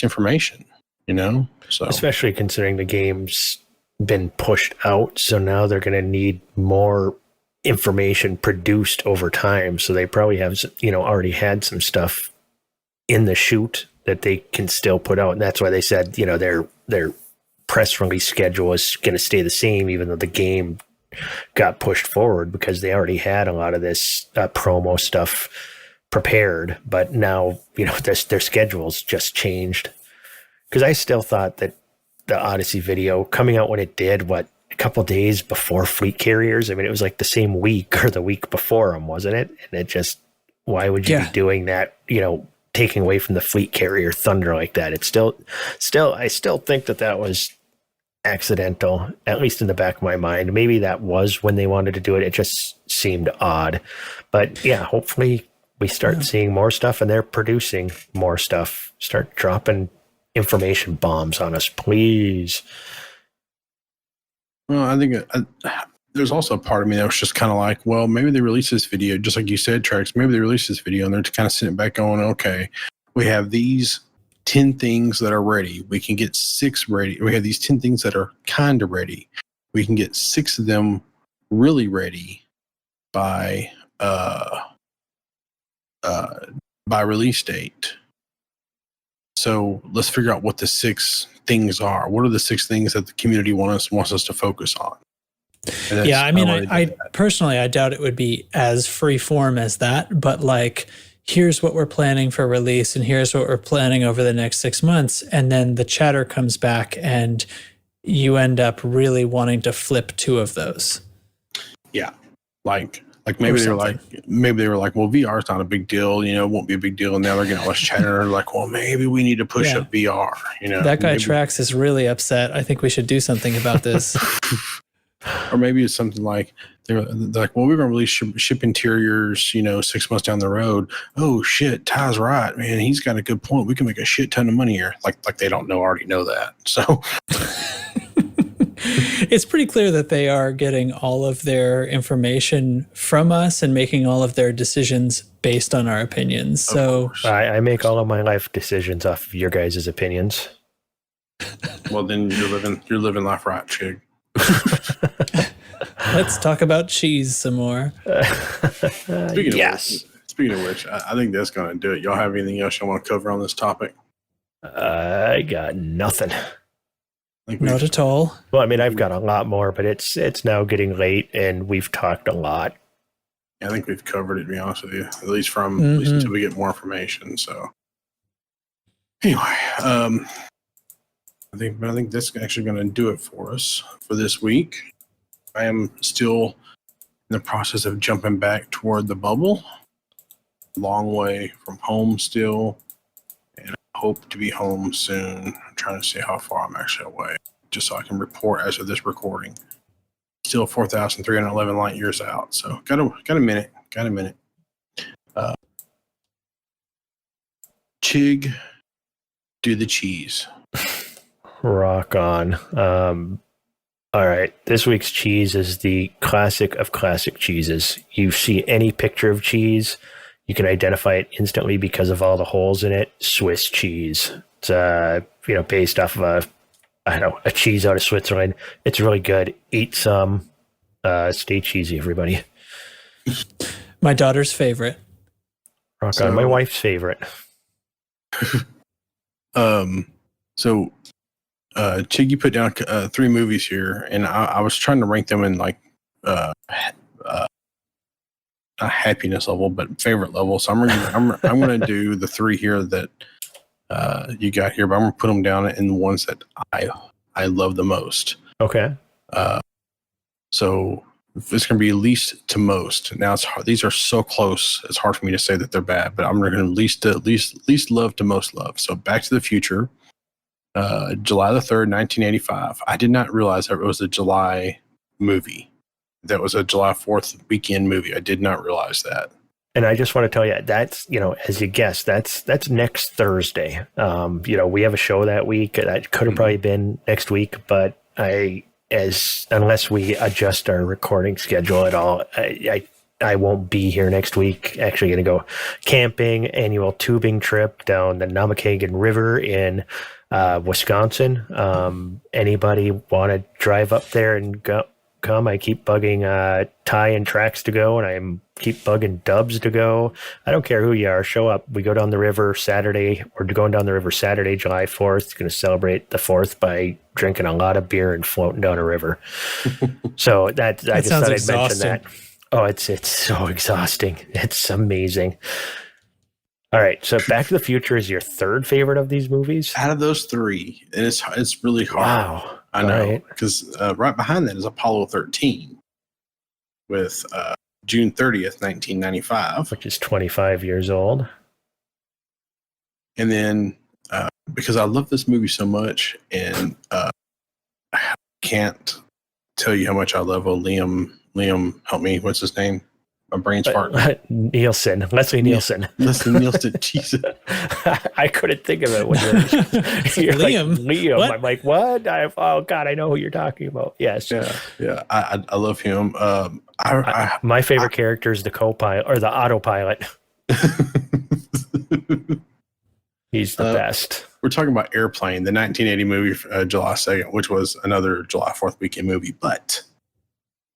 information, you know? So especially considering the game's been pushed out, so now they're going to need more information produced over time. So they probably have, you know, already had some stuff in the chute that they can still put out, and that's why they said, you know, their press release schedule is going to stay the same, even though the game got pushed forward, because they already had a lot of this promo stuff prepared. But now, you know, their schedules just changed. Because I still thought that the Odyssey video coming out when it did, a couple days before fleet carriers, I mean, it was like the same week or the week before them, wasn't it? And it just, why would you be doing that, you know, taking away from the fleet carrier thunder like that? It's still, I still think that was accidental, at least in the back of my mind. Maybe that was when they wanted to do it. It just seemed odd. But yeah, hopefully we start seeing more stuff and they're producing more stuff. Start dropping information bombs on us, please. Well, I think there's also a part of me that was just kind of like, well, maybe they release this video, just like you said, Trex. Maybe they release this video and they're kind of sitting back going, okay, we have these 10 things that are ready. We can get 6 ready. We have these 10 things that are kind of ready. We can get 6 of them really ready by release date. So let's figure out what the 6 things are. What are the 6 things that the community wants us to focus on? Yeah, I mean, I personally, I doubt it would be as free form as that, but like, here's what we're planning for release and here's what we're planning over the next 6 months. And then the chatter comes back and you end up really wanting to flip 2 of those. Yeah. Like maybe they were like, well, VR is not a big deal, you know, it won't be a big deal. And now they're getting all this chatter like, well, maybe we need to push up VR, you know. That guy Trax is really upset. I think we should do something about this. Or maybe it's something like they're like, well, we're going to release ship interiors, 6 months down the road. Oh shit, Ty's right, man. He's got a good point. We can make a shit ton of money here. Like they don't already know that. So it's pretty clear that they are getting all of their information from us and making all of their decisions based on our opinions. So I make all of my life decisions off of your guys' opinions. well, then you're living life right, Chig. Let's talk about cheese some more. Speaking of which, I think that's going to do it. Y'all have anything else you want to cover on this topic? I got nothing. Not at all. Well, I mean, I've got a lot more, but it's now getting late, and we've talked a lot. I think we've covered it, to be honest with you, at least until we get more information. So anyway, I think that's actually going to do it for us for this week. I am still in the process of jumping back toward the bubble. Long way from home still, and I hope to be home soon. I'm trying to see how far I'm actually away, just so I can report as of this recording. Still 4,311 light years out, so got a minute. Chig, do the cheese. Rock on. All right, this week's cheese is the classic of classic cheeses. You see any picture of cheese, you can identify it instantly because of all the holes in it. Swiss cheese. It's based off of a cheese out of Switzerland. It's really good. Eat some. Stay cheesy, everybody. My daughter's favorite. Rock on. My wife's favorite. Chig, you put down 3 movies here, and I was trying to rank them in like not happiness level, but favorite level. So I'm gonna do the 3 here that you got here, but I'm gonna put them down in the ones that I love the most. Okay. So it's gonna be least to most. Now it's hard. These are so close. It's hard for me to say that they're bad, but I'm gonna least love to most love. So Back to the Future. July the 3rd, 1985. I did not realize that it was a July movie. That was a July 4th weekend movie. I did not realize that. And I just want to tell you, that's, as you guessed, that's next Thursday. We have a show that week. That could have probably been next week, but unless we adjust our recording schedule at all, I won't be here next week. Actually going to go camping, annual tubing trip down the Namakegan River in Wisconsin. Anybody want to drive up there and come? I keep bugging Ty and Trax to go, and I keep bugging Dubs to go. I don't care who you are. Show up. We go down the river Saturday. We're going down the river Saturday, July 4th. Going to celebrate the 4th by drinking a lot of beer and floating down a river. So I just thought I'd mention that. Oh, it's so exhausting. It's amazing. All right, so Back to the Future is your 3rd favorite of these movies? Out of those 3, and it's really hard. Wow. I know, because right behind that is Apollo 13 with June 30th, 1995. Which is 25 years old. And then, because I love this movie so much, and I can't tell you how much I love Liam, help me, what's his name? My brain's farting. Leslie Nielsen. Leslie Nielsen, Jesus. I couldn't think of it when you're Liam. Like, Liam. What? I'm like, what? Oh God, I know who you're talking about. Yes. Yeah. I love him. My favorite character is the co-pilot or the autopilot. He's the best. We're talking about Airplane, the 1980 movie, July 2nd, which was another July 4th weekend movie. But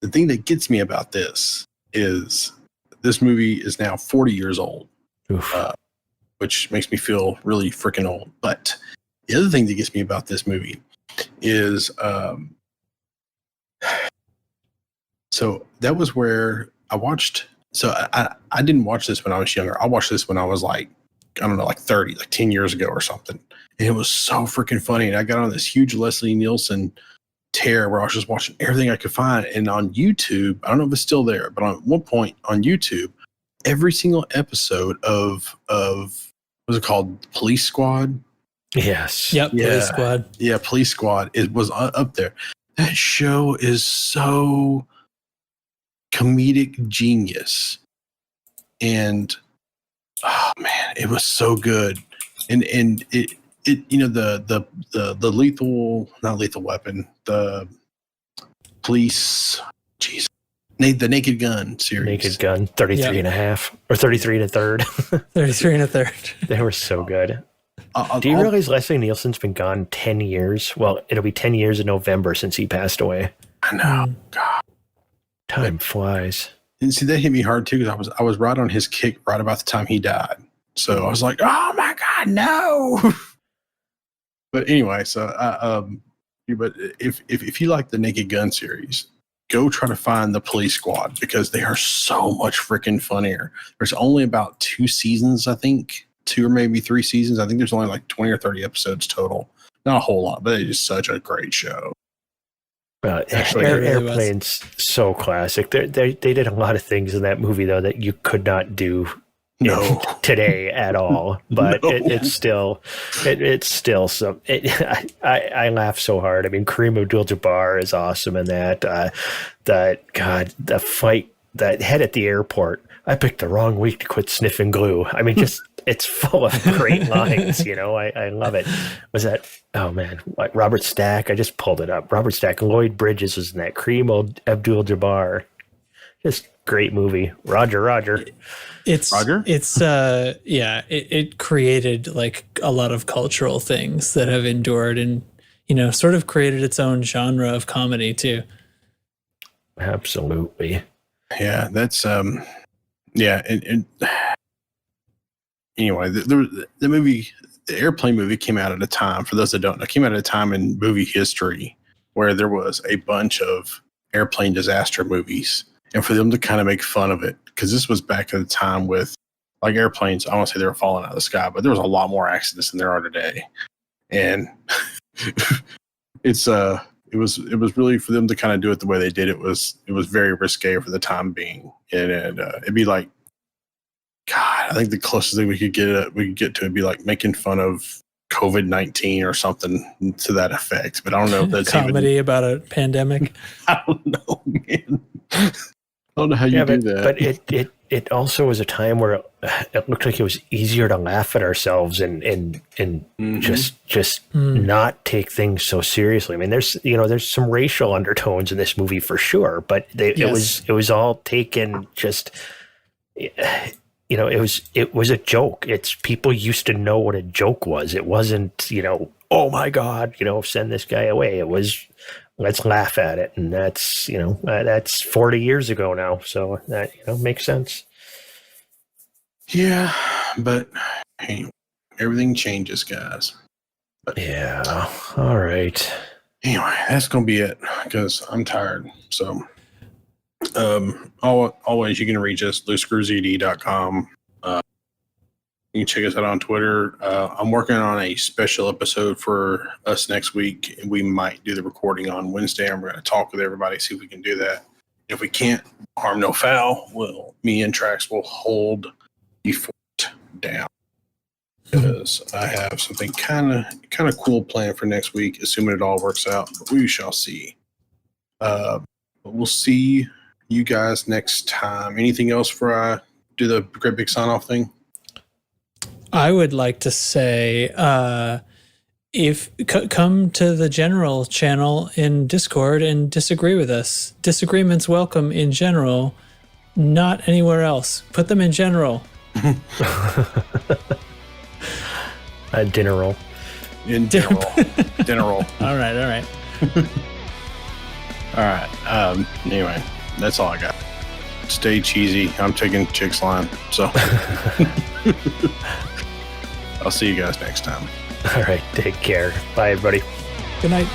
the thing that gets me about this is this movie is now 40 years old, which makes me feel really freaking old. But the other thing that gets me about this movie is, so that was where I watched. So I didn't watch this when I was younger. I watched this when I was like 30, like 10 years ago or something. And it was so freaking funny. And I got on this huge Leslie Nielsen tear where I was just watching everything I could find. And on YouTube, I don't know if it's still there, but on one point on YouTube, every single episode of what's it called? Police Squad? Yes. Yep. Yeah. Police Squad. Yeah, Police Squad. It was up there. That show is so comedic genius. And oh man, it was so good. And it you know, the lethal, not Lethal Weapon, the police, jeez, the Naked Gun series. Naked Gun, 33 and a half, or 33 and a third. 33 and a third. They were so good. Do you realize Leslie Nielsen's been gone 10 years? Well, it'll be 10 years in November since he passed away. I know. God. Time flies. And see, that hit me hard too, because I was right on his kick right about the time he died. So I was like, oh my God, no. But anyway, so but if you like the Naked Gun series, go try to find the Police Squad, because they are so much freaking funnier. There's only about 2 seasons, I think, 2 or maybe 3 seasons. I think there's only like 20 or 30 episodes total. Not a whole lot, but it's just such a great show. Airplane's so classic. They did a lot of things in that movie though that you could not do today at all. But it's still some. I laugh so hard. I mean, Kareem Abdul-Jabbar is awesome in that. The fight, that head at the airport. I picked the wrong week to quit sniffing glue. I mean, just it's full of great lines. You know, I love it. Was that? Oh man, like Robert Stack. I just pulled it up. Robert Stack, Lloyd Bridges was in that. Kareem Abdul-Jabbar. Just great movie. Roger. It created like a lot of cultural things that have endured, and sort of created its own genre of comedy too. Absolutely. Yeah, that's yeah, and anyway, the movie, the Airplane movie, came out at a time, for those that don't know, came out at a time in movie history where there was a bunch of airplane disaster movies, and for them to kind of make fun of it, because this was back at the time with like airplanes. I won't say they were falling out of the sky, but there was a lot more accidents than there are today, and it was really, for them to kind of do it the way they did, it was very risque for the time being, and it'd be like, God, I think the closest thing we could get to it'd be like making fun of COVID-19 or something to that effect. But I don't know if that's comedy about a pandemic. I don't know, man. I don't know how you do that. But it also was a time where it looked like it was easier to laugh at ourselves and mm-hmm. just not take things so seriously. I mean, there's some racial undertones in this movie for sure, but it was all taken just. It was a joke. It's people used to know what a joke was. It wasn't, oh my God, send this guy away. It was, let's laugh at it. And that's 40 years ago now. So that, makes sense. Yeah. But hey, everything changes, guys. But, yeah. All right. Anyway, that's going to be it, because I'm tired. So. Always you can reach us loosescrewsed.com. You can check us out on Twitter. I'm working on a special episode for us next week. We might do the recording on Wednesday. I'm going to talk with everybody, see if we can do that. If we can't, harm no foul. Me and Trax will hold the fort down, because I have something kind of cool planned for next week, assuming it all works out. But we shall see. But we'll see you guys next time. Anything else before I do the great big sign off thing? I would like to say, come to the general channel in Discord and disagree with us. Disagreements welcome in general, not anywhere else. Put them in general. Dinner roll. In dinner roll. Dinner roll. All right. All right. Anyway. That's all I got. Stay cheesy. I'm taking Chick's line. So I'll see you guys next time. All right. Take care. Bye, everybody. Good night.